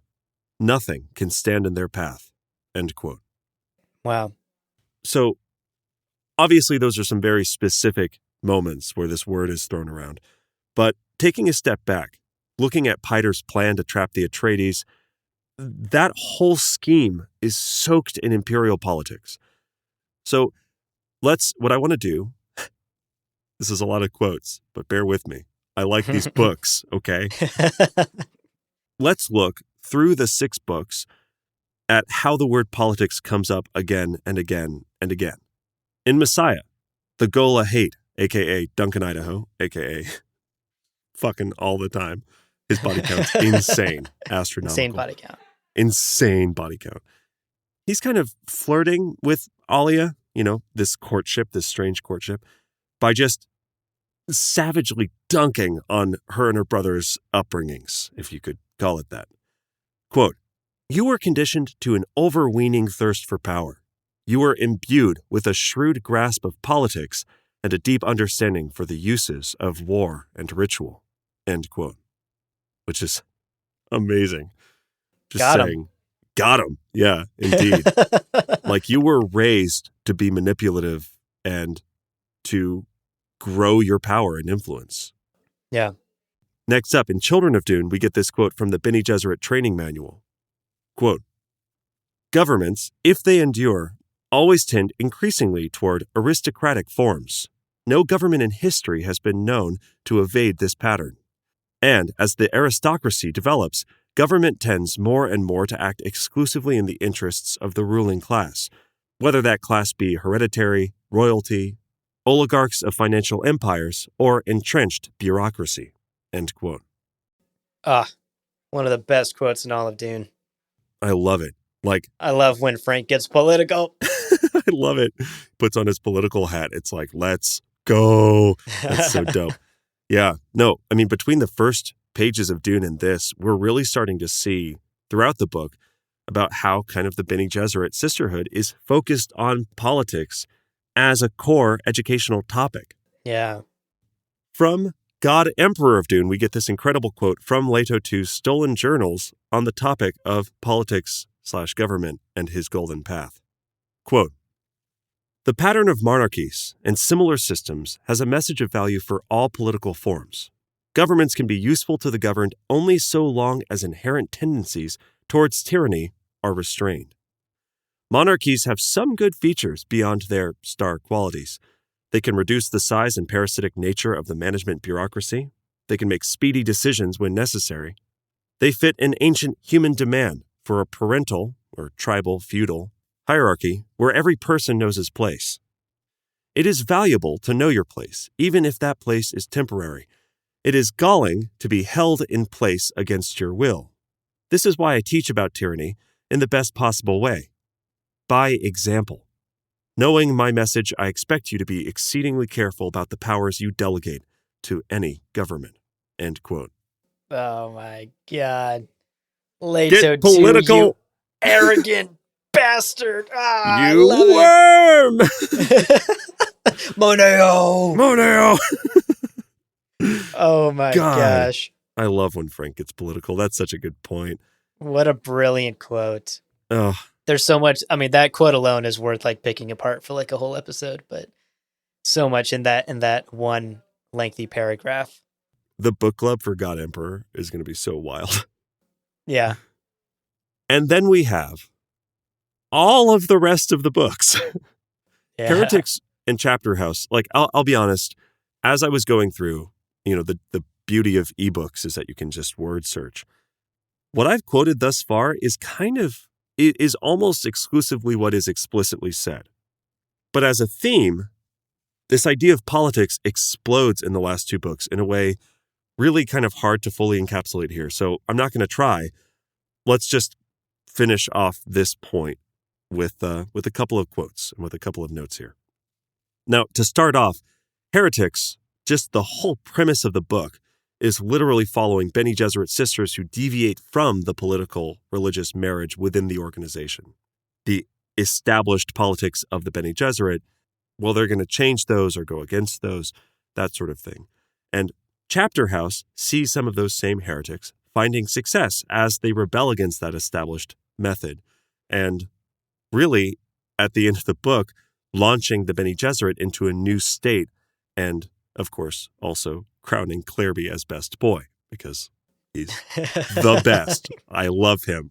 A: nothing can stand in their path, end quote.
B: Wow.
A: So, obviously, those are some very specific moments where this word is thrown around. But taking a step back, looking at Piter's plan to trap the Atreides, that whole scheme is soaked in imperial politics. So, what I want to do, this is a lot of quotes, but bear with me. I like these books, okay? Let's look through the 6 books at how the word politics comes up again and again and again. In Messiah, the Gola hate, a.k.a. Duncan Idaho, a.k.a. fucking all the time. His body count's insane, astronomical.
B: Insane body count.
A: Insane body count. He's kind of flirting with Alia, this courtship, this strange courtship, by just savagely dunking on her and her brother's upbringings, if you could call it that. Quote, you were conditioned to an overweening thirst for power. You were imbued with a shrewd grasp of politics and a deep understanding for the uses of war and ritual, end quote. Which is amazing. Just saying, got him. Yeah, indeed. Like you were raised to be manipulative and to grow your power and influence.
B: Yeah.
A: Next up, in Children of Dune, we get this quote from the Bene Gesserit training manual. Quote, governments, if they endure, always tend increasingly toward aristocratic forms. No government in history has been known to evade this pattern. And as the aristocracy develops, government tends more and more to act exclusively in the interests of the ruling class, whether that class be hereditary, royalty, oligarchs of financial empires, or entrenched bureaucracy, end quote.
B: One of the best quotes in all of Dune.
A: I love it.
B: I love when Frank gets political.
A: I love it. Puts on his political hat. It's like, let's go. That's so dope. Yeah. No, I mean, between the first pages of Dune and this, we're really starting to see throughout the book about how kind of the Bene Gesserit sisterhood is focused on politics as a core educational topic.
B: Yeah.
A: From God Emperor of Dune, we get this incredible quote from Leto II's stolen journals on the topic of politics/government and his golden path. Quote, the pattern of monarchies and similar systems has a message of value for all political forms. Governments can be useful to the governed only so long as inherent tendencies towards tyranny are restrained. Monarchies have some good features beyond their star qualities. They can reduce the size and parasitic nature of the management bureaucracy. They can make speedy decisions when necessary. They fit an ancient human demand for a parental or tribal feudal hierarchy where every person knows his place. It is valuable to know your place, even if that place is temporary. It is galling to be held in place against your will. This is why I teach about tyranny in the best possible way. By example. Knowing my message, I expect you to be exceedingly careful about the powers you delegate to any government. End quote.
B: Oh my God. Leto,
A: get political.
B: You arrogant bastard.
A: You worm.
B: Moneo. Oh my gosh.
A: I love when Frank gets political. That's such a good point.
B: What a brilliant quote.
A: Oh.
B: There's so much. I mean, that quote alone is worth like picking apart for like a whole episode, but so much in that one lengthy paragraph.
A: The book club for God Emperor is going to be so wild.
B: Yeah.
A: And then we have all of the rest of the books. Yeah. Heretics and Chapter House. Like, I'll be honest, as I was going through, the beauty of ebooks is that you can just word search. What I've quoted thus far is almost exclusively what is explicitly said. But as a theme, this idea of politics explodes in the last 2 books in a way really kind of hard to fully encapsulate here. So I'm not going to try. Let's just finish off this point with a couple of quotes and with a couple of notes here. Now, to start off, heretics just the whole premise of the book is literally following Bene Gesserit's sisters who deviate from the political religious marriage within the organization. The established politics of the Bene Gesserit, well, they're going to change those or go against those, that sort of thing. And Chapter House sees some of those same heretics finding success as they rebel against that established method. And really, at the end of the book, launching the Bene Gesserit into a new state and, of course, also crowning Clairby as best boy because he's the best. I love him.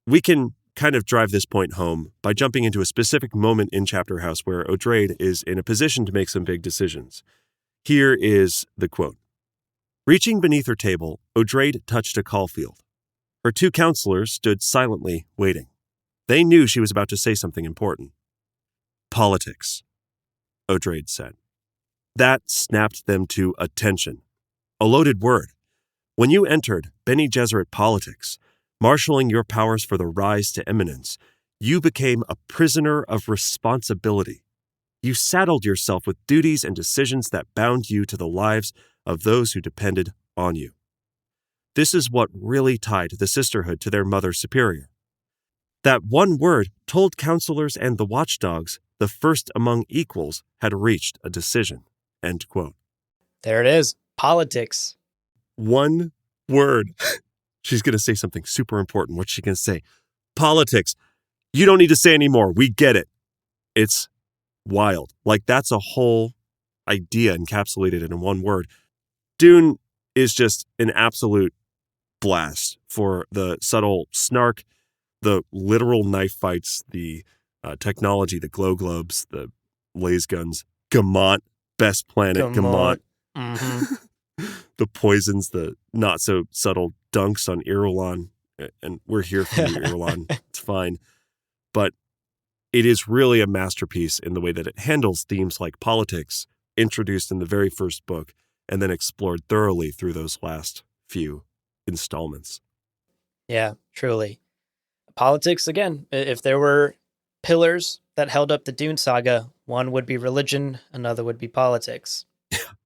A: We can kind of drive this point home by jumping into a specific moment in Chapter House where Odrade is in a position to make some big decisions. Here is the quote. Reaching beneath her table, Odrade touched a Caulfield. Her two counselors stood silently waiting. They knew she was about to say something important. Politics, Odrade said. That snapped them to attention. A loaded word. When you entered Bene Gesserit politics, marshaling your powers for the rise to eminence, you became a prisoner of responsibility. You saddled yourself with duties and decisions that bound you to the lives of those who depended on you. This is what really tied the sisterhood to their mother superior. That one word told counselors and the watchdogs the first among equals had reached a decision. End quote.
B: There it is. Politics.
A: One word. She's going to say something super important. What's she going to say? Politics. You don't need to say any more. We get it. It's wild. Like, that's a whole idea encapsulated in one word. Dune is just an absolute blast for the subtle snark, the literal knife fights, the technology, the glow globes, the laser guns, Gamont, best planet, Gamont.
B: Mm-hmm.
A: The poisons, the not so subtle dunks on Irulan, and we're here for you, Irulan. It's fine. But it is really a masterpiece in the way that it handles themes like politics, introduced in the very first book, and then explored thoroughly through those last few installments.
B: Yeah, truly. Politics, again, if there were pillars that held up the Dune saga, one would be religion, another would be politics.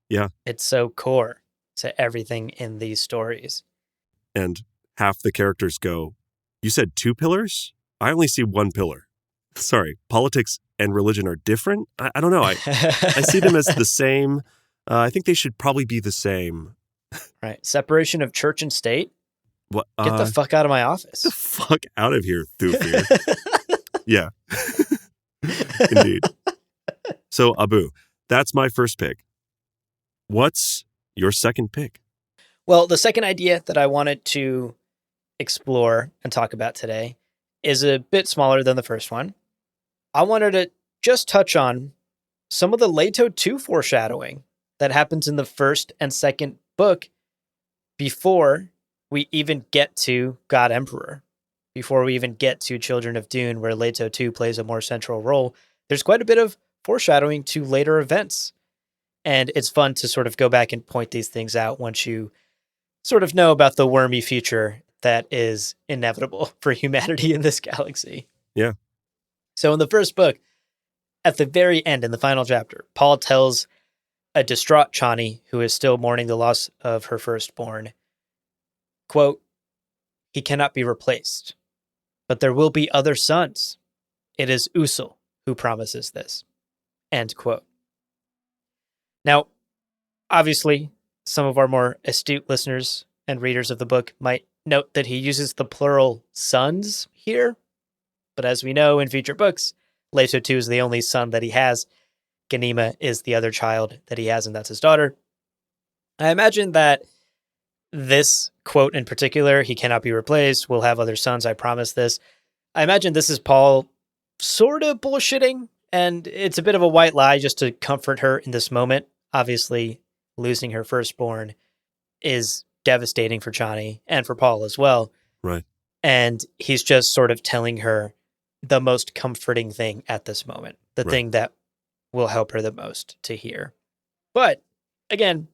A: Yeah.
B: It's so core to everything in these stories.
A: And half the characters go, you said two pillars? I only see one pillar. Sorry, politics and religion are different? I don't know. I see them as the same. I think they should probably be the same.
B: Right. Separation of church and state?
A: What?
B: Get the fuck out of my office.
A: Get the fuck out of here, Thufir. Yeah. Indeed. So, Abu, that's my first pick. What's your second pick?
B: Well, the second idea that I wanted to explore and talk about today is a bit smaller than the first one. I wanted to just touch on some of the Leto 2 foreshadowing that happens in the first and second book before we even get to God Emperor, before we even get to Children of Dune, where Leto 2 plays a more central role. There's quite a bit of foreshadowing to later events. And it's fun to sort of go back and point these things out once you sort of know about the wormy future that is inevitable for humanity in this galaxy.
A: Yeah.
B: So in the first book, at the very end, in the final chapter, Paul tells a distraught Chani, who is still mourning the loss of her firstborn, quote, he cannot be replaced, but there will be other sons. It is Usul who promises this, end quote. Now, obviously, some of our more astute listeners and readers of the book might note that he uses the plural sons here. But as we know in future books, Leto 2 is the only son that he has. Ganima is the other child that he has, and that's his daughter. I imagine that this quote in particular, he cannot be replaced, we'll have other sons, I promise this. I imagine this is Paul sort of bullshitting, and it's a bit of a white lie just to comfort her in this moment. Obviously, losing her firstborn is devastating for Chani and for Paul as well.
A: Right.
B: And he's just sort of telling her the most comforting thing at this moment, the thing that will help her the most to hear. But again,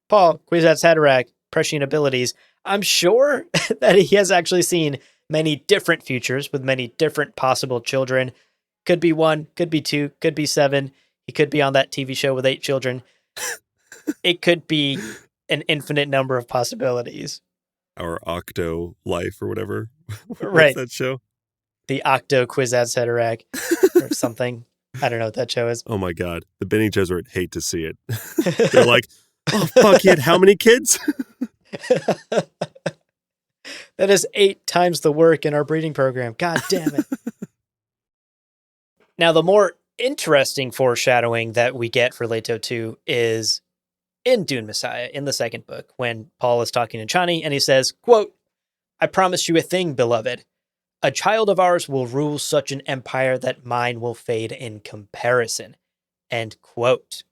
B: Paul, Kwisatz Haderach, prescient abilities, I'm sure that he has actually seen many different futures with many different possible children. Could be 1, could be 2, could be 7. He could be on that TV show with 8 children. It could be an infinite number of possibilities.
A: Our Octo Life or whatever. What's
B: Right.
A: that show?
B: The Octo Kwisatz or something. I don't know what that show is.
A: Oh my God. The Bene Gesserit hate to see it. They're like, oh, fuck, he had how many kids?
B: That is 8 times the work in our breeding program. God damn it. Now, the more interesting foreshadowing that we get for Leto 2 is in Dune Messiah, in the second book, when Paul is talking to Chani and he says, quote, I promise you a thing, beloved. A child of ours will rule such an empire that mine will fade in comparison. End quote.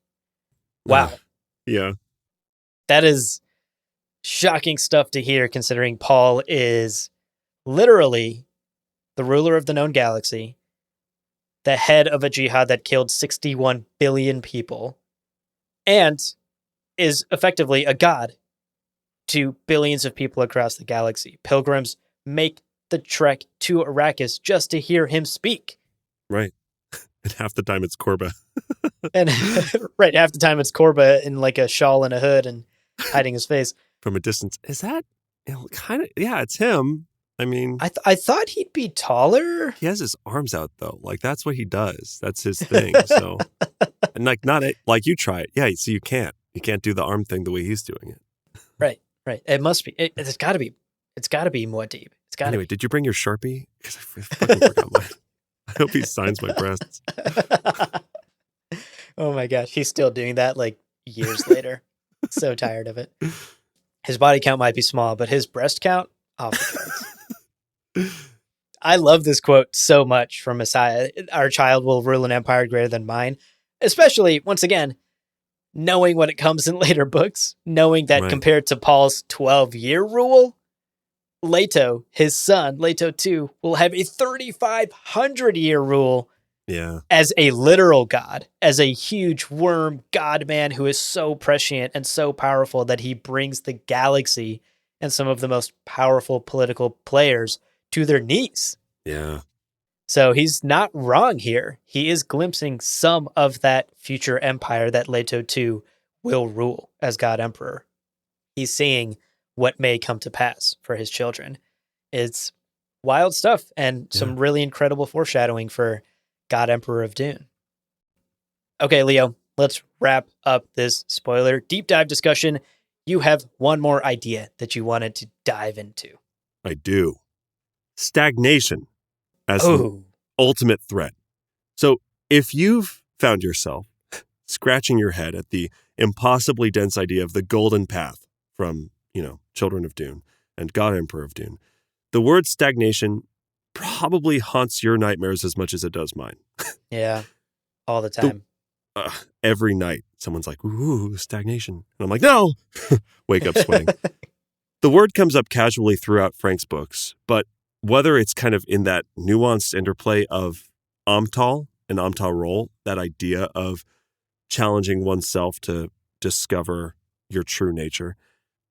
B: Wow.
A: Yeah.
B: That is shocking stuff to hear, considering Paul is literally the ruler of the known galaxy, the head of a jihad that killed 61 billion people, and is effectively a god to billions of people across the galaxy. Pilgrims make the trek to Arrakis just to hear him speak.
A: Right. And half the time it's Korba.
B: And right, half the time it's Korba in like a shawl and a hood and hiding his face.
A: From a distance. Is that kind of, yeah, it's him. I mean,
B: I thought he'd be taller.
A: He has his arms out though. Like that's what he does. That's his thing. So, and like not it, like you try it. Yeah. So you can't do the arm thing the way he's doing it.
B: Right. It must be. It's got to be. It's got to be Muad'Dib. It's got.
A: Anyway, did you bring your Sharpie? Because I fucking forgot mine. I hope he signs my breasts.
B: Oh my gosh, he's still doing that like years later. So tired of it. His body count might be small, but his breast count off the charts. I love this quote so much from Messiah. Our child will rule an empire greater than mine. Especially, once again, knowing when it comes in later books, knowing that compared to Paul's 12-year rule, Leto, his son, Leto 2, will have a 3,500-year rule.
A: Yeah.
B: As a literal god, as a huge worm god man who is so prescient and so powerful that he brings the galaxy and some of the most powerful political players to their knees.
A: Yeah.
B: So he's not wrong here. He is glimpsing some of that future empire that Leto 2 will rule as God Emperor. He's seeing what may come to pass for his children. It's wild stuff and some really incredible foreshadowing for God Emperor of Dune. Okay, Leo, let's wrap up this spoiler deep dive discussion. You have one more idea that you wanted to dive into.
A: I do. Stagnation as the ultimate threat. So if you've found yourself scratching your head at the impossibly dense idea of the golden path from, Children of Dune and God Emperor of Dune, the word stagnation probably haunts your nightmares as much as it does mine.
B: Yeah, all the time.
A: Every night, someone's like, ooh, stagnation. And I'm like, no, wake up sweating. The word comes up casually throughout Frank's books, but whether it's kind of in that nuanced interplay of Amtal and Amtal role, that idea of challenging oneself to discover your true nature,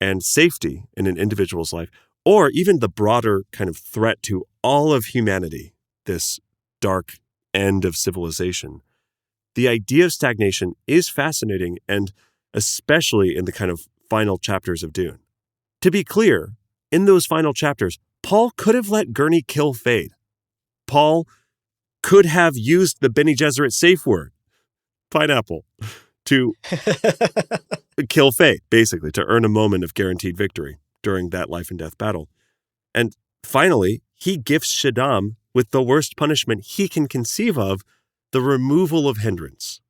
A: and safety in an individual's life, or even the broader kind of threat to all of humanity, this dark end of civilization. The idea of stagnation is fascinating, and especially in the kind of final chapters of Dune. To be clear, in those final chapters, Paul could have let Gurney kill Fade. Paul could have used the Bene Gesserit safe word, pineapple, to kill Fade, basically, to earn a moment of guaranteed victory during that life and death battle. And finally, he gifts Shaddam with the worst punishment he can conceive of, the removal of hindrance.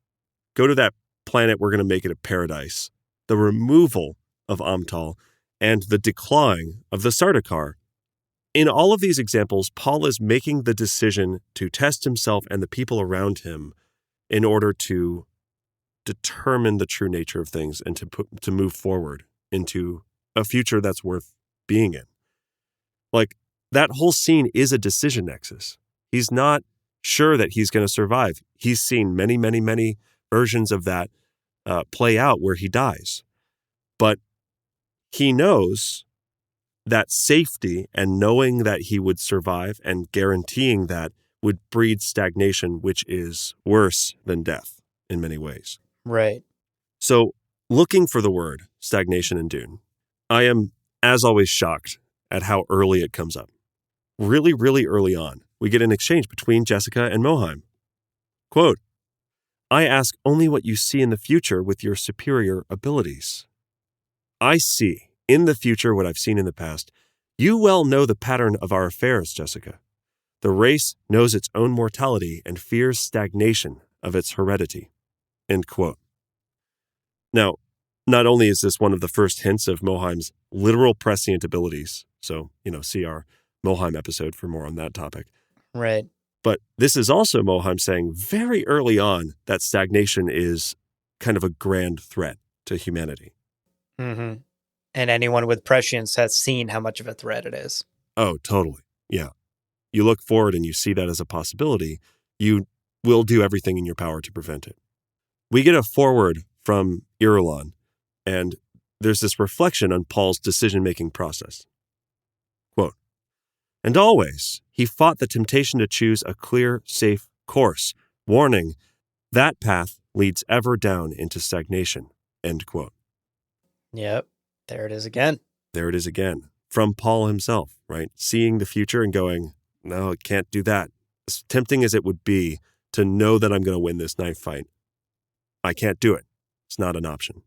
A: Go to that planet, we're going to make it a paradise. The removal of Amtal and the declawing of the Sardaukar. In all of these examples, Paul is making the decision to test himself and the people around him in order to determine the true nature of things and to move forward into a future that's worth being in. Like, that whole scene is a decision nexus. He's not sure that he's going to survive. He's seen many, many, many versions of that play out where he dies. But he knows that safety and knowing that he would survive and guaranteeing that would breed stagnation, which is worse than death. in many ways.
B: Right.
A: So, looking for the word stagnation in Dune, I am, as always, shocked at how early it comes up. Really, really early on, we get an exchange between Jessica and Moheim. Quote, I ask only what you see in the future with your superior abilities. I see in the future what I've seen in the past. You well know the pattern of our affairs, Jessica. The race knows its own mortality and fears stagnation of its heredity. End quote. Now, not only is this one of the first hints of Moheim's literal prescient abilities, so, see our Moheim episode for more on that topic.
B: Right.
A: But this is also Moheim saying very early on that stagnation is kind of a grand threat to humanity.
B: Mm-hmm. And anyone with prescience has seen how much of a threat it is.
A: Oh, totally. Yeah. You look forward and you see that as a possibility, you will do everything in your power to prevent it. We get a foreword from Irulan, and there's this reflection on Paul's decision-making process. Quote, and always, he fought the temptation to choose a clear, safe course, warning, that path leads ever down into stagnation. End quote.
B: Yep. There it is again.
A: There it is again. From Paul himself, right? Seeing the future and going, no, I can't do that. As tempting as it would be to know that I'm going to win this knife fight, I can't do it. It's not an option.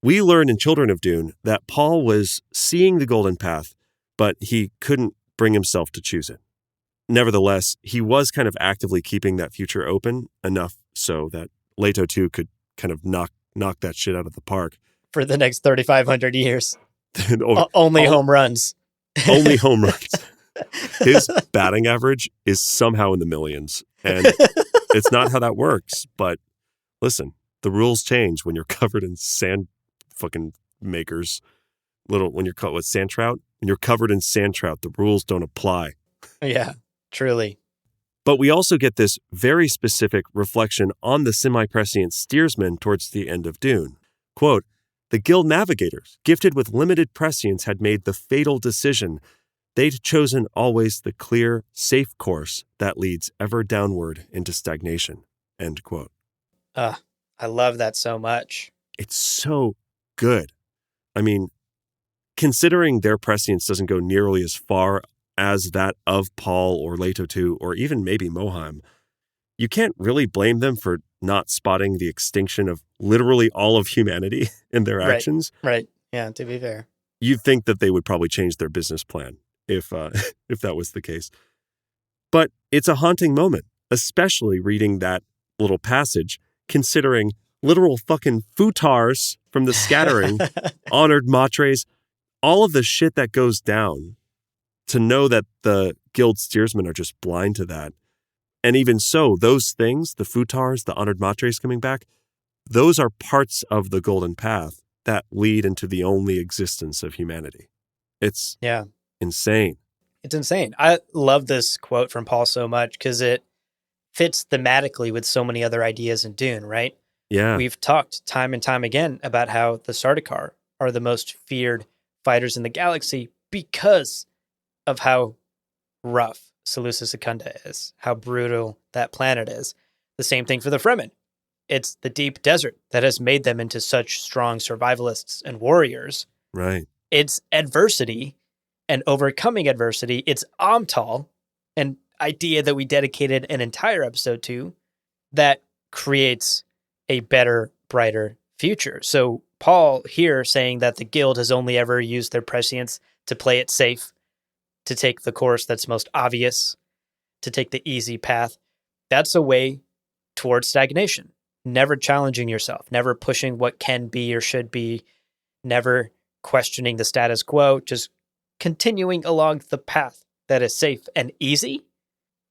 A: We learn in Children of Dune that Paul was seeing the golden path, but he couldn't bring himself to choose it. Nevertheless, he was kind of actively keeping that future open enough so that Leto 2 could kind of knock that shit out of the park.
B: For the next 3,500 years.
A: Only
B: home runs.
A: Only home runs. His batting average is somehow in the millions. And it's not how that works. But listen, the rules change when you're covered in sand fucking makers. When you're caught with sand trout, when you're covered in sand trout, the rules don't apply.
B: Yeah, truly.
A: But we also get this very specific reflection on the semi-prescient steersman towards the end of Dune. Quote, the guild navigators, gifted with limited prescience, had made the fatal decision. They'd chosen always the clear, safe course that leads ever downward into stagnation. End quote.
B: I love that so much.
A: It's so good. I mean, considering their prescience doesn't go nearly as far as that of Paul or Leto 2 or even maybe Moheim, you can't really blame them for not spotting the extinction of literally all of humanity in their actions.
B: Right. Yeah, to be fair.
A: You'd think that they would probably change their business plan if that was the case. But it's a haunting moment, especially reading that little passage, considering literal fucking futars from the scattering, honored matres, all of the shit that goes down, to know that the guild steersmen are just blind to that. And even so, those things, the futars, the honored matres coming back, those are parts of the golden path that lead into the only existence of humanity. It's insane.
B: It's insane. I love this quote from Paul so much because it fits thematically with so many other ideas in Dune, right?
A: Yeah.
B: We've talked time and time again about how the Sardaukar are the most feared fighters in the galaxy because of how rough Seleucia Secunda is, how brutal that planet is. The same thing for the Fremen. It's the deep desert that has made them into such strong survivalists and warriors.
A: Right.
B: It's adversity and overcoming adversity. It's Amtal, an idea that we dedicated an entire episode to, that creates a better, brighter future. So Paul here saying that the guild has only ever used their prescience to play it safe, to take the course that's most obvious, to take the easy path. That's a way towards stagnation. Never challenging yourself, never pushing what can be or should be, never questioning the status quo, just continuing along the path that is safe and easy.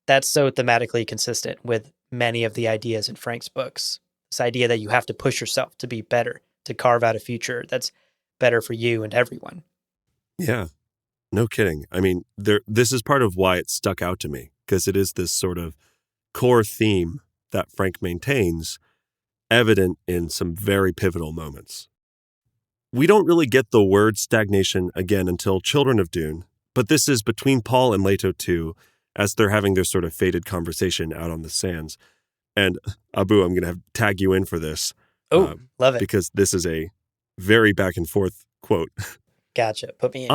B: That's so thematically consistent with many of the ideas in Frank's books. This idea that you have to push yourself to be better, to carve out a future that's better for you and everyone.
A: Yeah. No kidding. I mean, this is part of why it stuck out to me, because it is this sort of core theme that Frank maintains, evident in some very pivotal moments. We don't really get the word stagnation again until Children of Dune, but this is between Paul and Leto 2 as they're having their sort of fated conversation out on the sands. And Abu, I'm going to have tag you in for this.
B: Oh, love it.
A: Because this is a very back and forth quote.
B: Gotcha. Put me in.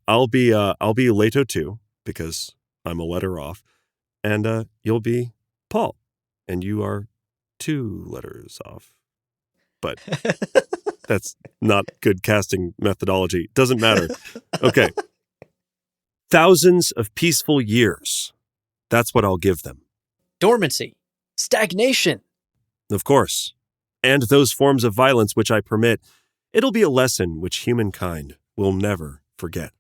B: I'll
A: be Leto too, because I'm a letter off. And you'll be Paul. And you are 2 letters off. But that's not good casting methodology. Doesn't matter. Okay. Thousands of peaceful years. That's what I'll give them.
B: Dormancy. Stagnation.
A: Of course. And those forms of violence which I permit, it'll be a lesson which humankind will never forget.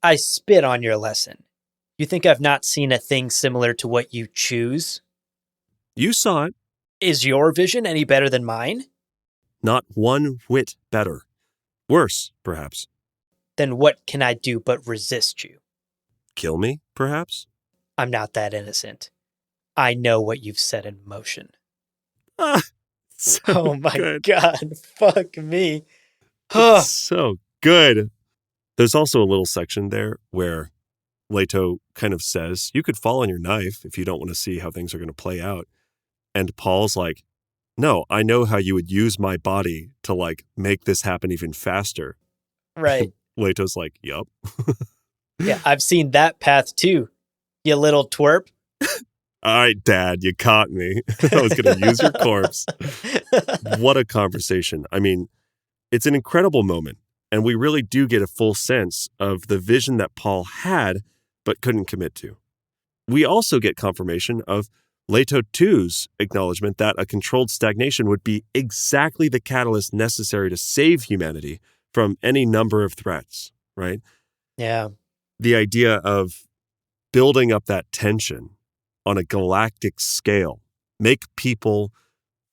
B: I spit on your lesson. You think I've not seen a thing similar to what you choose?
A: You saw it.
B: Is your vision any better than mine?
A: Not one whit better. Worse, perhaps.
B: Then what can I do but resist you?
A: Kill me, perhaps?
B: I'm not that innocent. I know what you've set in motion.
A: So
B: oh my
A: good.
B: God. Fuck me.
A: It's so good. There's also a little section there where Leto kind of says, you could fall on your knife if you don't want to see how things are going to play out. And Paul's like, no, I know how you would use my body to like make this happen even faster.
B: Right.
A: Leto's like, yup.
B: Yeah, I've seen that path too, you little twerp.
A: All right, Dad, you caught me. I was going to use your corpse. What a conversation. I mean, it's an incredible moment. And we really do get a full sense of the vision that Paul had, but couldn't commit to. We also get confirmation of Leto 2's acknowledgement that a controlled stagnation would be exactly the catalyst necessary to save humanity from any number of threats, right?
B: Yeah.
A: The idea of building up that tension on a galactic scale, make people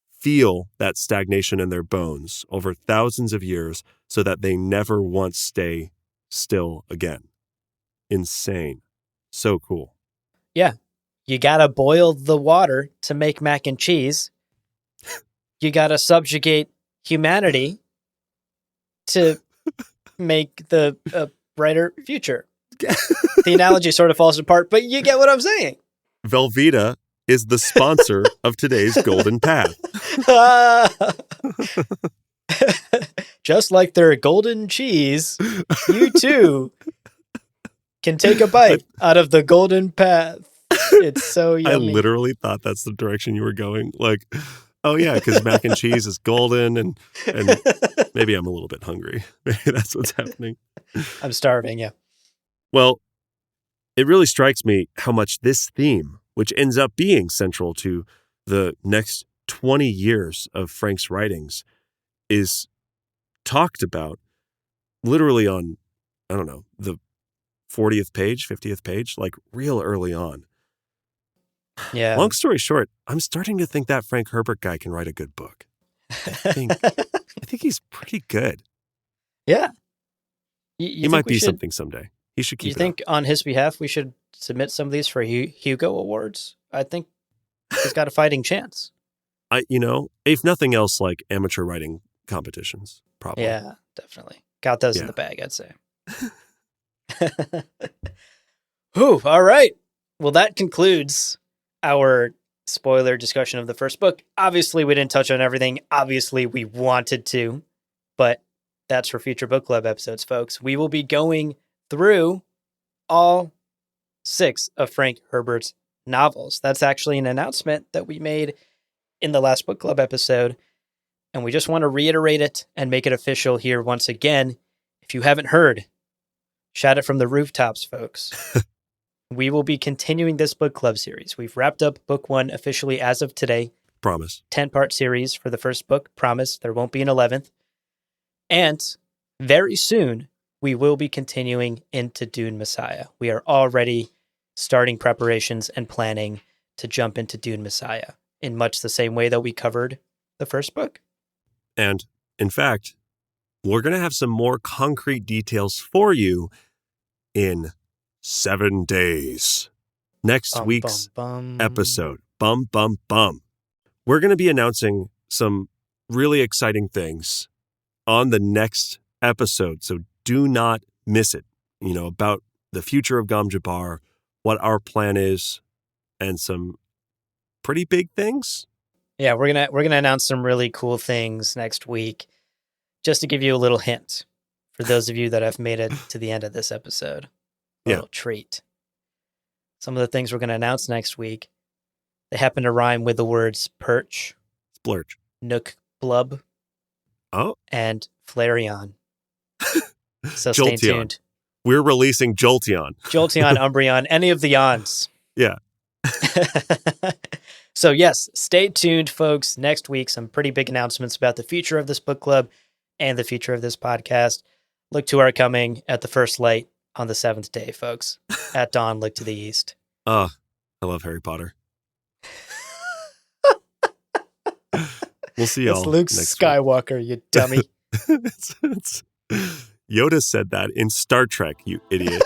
A: feel that stagnation in their bones over thousands of years so that they never once stay still again. Insane. So cool.
B: Yeah. You gotta boil the water to make mac and cheese. You gotta subjugate humanity to make the brighter future. The analogy sort of falls apart, but you get what I'm saying.
A: Velveeta is the sponsor of today's Golden Path.
B: Just like their golden cheese, you too can take a bite out of the golden path. It's so yummy.
A: I literally thought that's the direction you were going. Like, oh yeah, because mac and cheese is golden and maybe I'm a little bit hungry. Maybe that's what's happening.
B: I'm starving, yeah.
A: Well, it really strikes me how much this theme, which ends up being central to the next 20 years of Frank's writings, is talked about literally on, I don't know, the 40th page, 50th page, like real early on.
B: Yeah.
A: Long story short, I'm starting to think that Frank Herbert guy can write a good book. I think he's pretty good.
B: Yeah.
A: He might be something someday. He should keep it up.
B: You think on his behalf we should submit some of these for Hugo Awards? I think he's got a fighting chance.
A: If nothing else, like amateur writing competitions, probably.
B: Yeah, definitely. Got those in the bag, I'd say. Whew, all right. Well, that concludes our spoiler discussion of the first book. Obviously, we didn't touch on everything. Obviously, we wanted to, but that's for future book club episodes, folks. We will be going through all 6 of Frank Herbert's novels. That's actually an announcement that we made in the last book club episode, and we just want to reiterate it and make it official here once again. If you haven't heard, shout it from the rooftops, folks. We will be continuing this book club series. We've wrapped up book 1 officially as of today.
A: Promise.
B: 10-part series for the first book. Promise. There won't be an 11th. And very soon, we will be continuing into Dune Messiah. We are already starting preparations and planning to jump into Dune Messiah in much the same way that we covered the first book.
A: And in fact, we're going to have some more concrete details for you in 7 days. Next week's episode. Bum, bum, bum. We're going to be announcing some really exciting things on the next episode, so do not miss it. About the future of Gom Jabbar, what our plan is, and some pretty big things.
B: Yeah, we're gonna announce some really cool things next week, just to give you a little hint for those of you that have made it to the end of this episode. A little treat. Some of the things we're gonna announce next week, they happen to rhyme with the words perch,
A: splurge,
B: nook blub, and Flareon. So stay tuned.
A: We're releasing Jolteon.
B: Jolteon, Umbreon, any of the ons.
A: Yeah.
B: So yes, stay tuned, folks. Next week, some pretty big announcements about the future of this book club and the future of this podcast. Look to our coming at the first light on the 7th day, folks. At dawn, look to the east.
A: I love Harry Potter. We'll see y'all.
B: It's Luke Skywalker, you dummy.
A: Yoda said that in Star Trek, you idiot.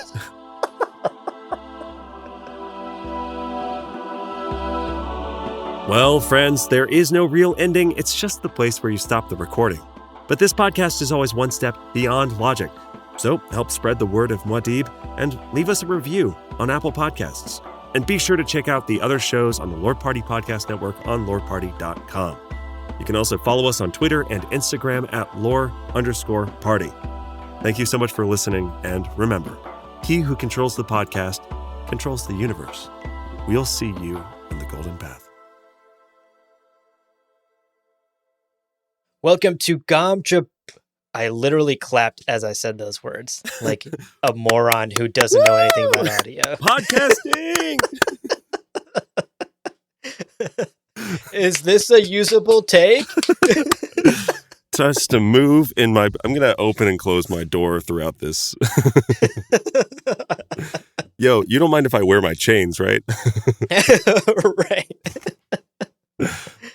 A: Well, friends, there is no real ending. It's just the place where you stop the recording. But this podcast is always one step beyond logic. So help spread the word of Muad'Dib and leave us a review on Apple Podcasts. And be sure to check out the other shows on the Lore Party Podcast Network on loreparty.com. You can also follow us on Twitter and Instagram at lore_party. Thank you so much for listening. And remember, he who controls the podcast controls the universe. We'll see you in the Golden Path.
B: Welcome to Gamja. I literally clapped as I said those words, like a moron who doesn't know anything about audio.
A: Podcasting!
B: Is this a usable take?
A: Just to move in my... I'm going to open and close my door throughout this. Yo, you don't mind if I wear my chains, right?
B: Right.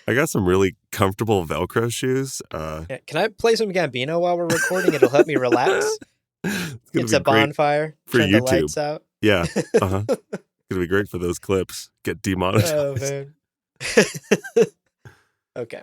A: I got some really comfortable Velcro shoes.
B: Can I play some Gambino while we're recording? It'll help me relax. It's a bonfire.
A: For
B: Turn
A: YouTube.
B: The lights out.
A: Yeah. Uh-huh. It's going to be great for those clips. Get demonetized.
B: Oh, man. Okay.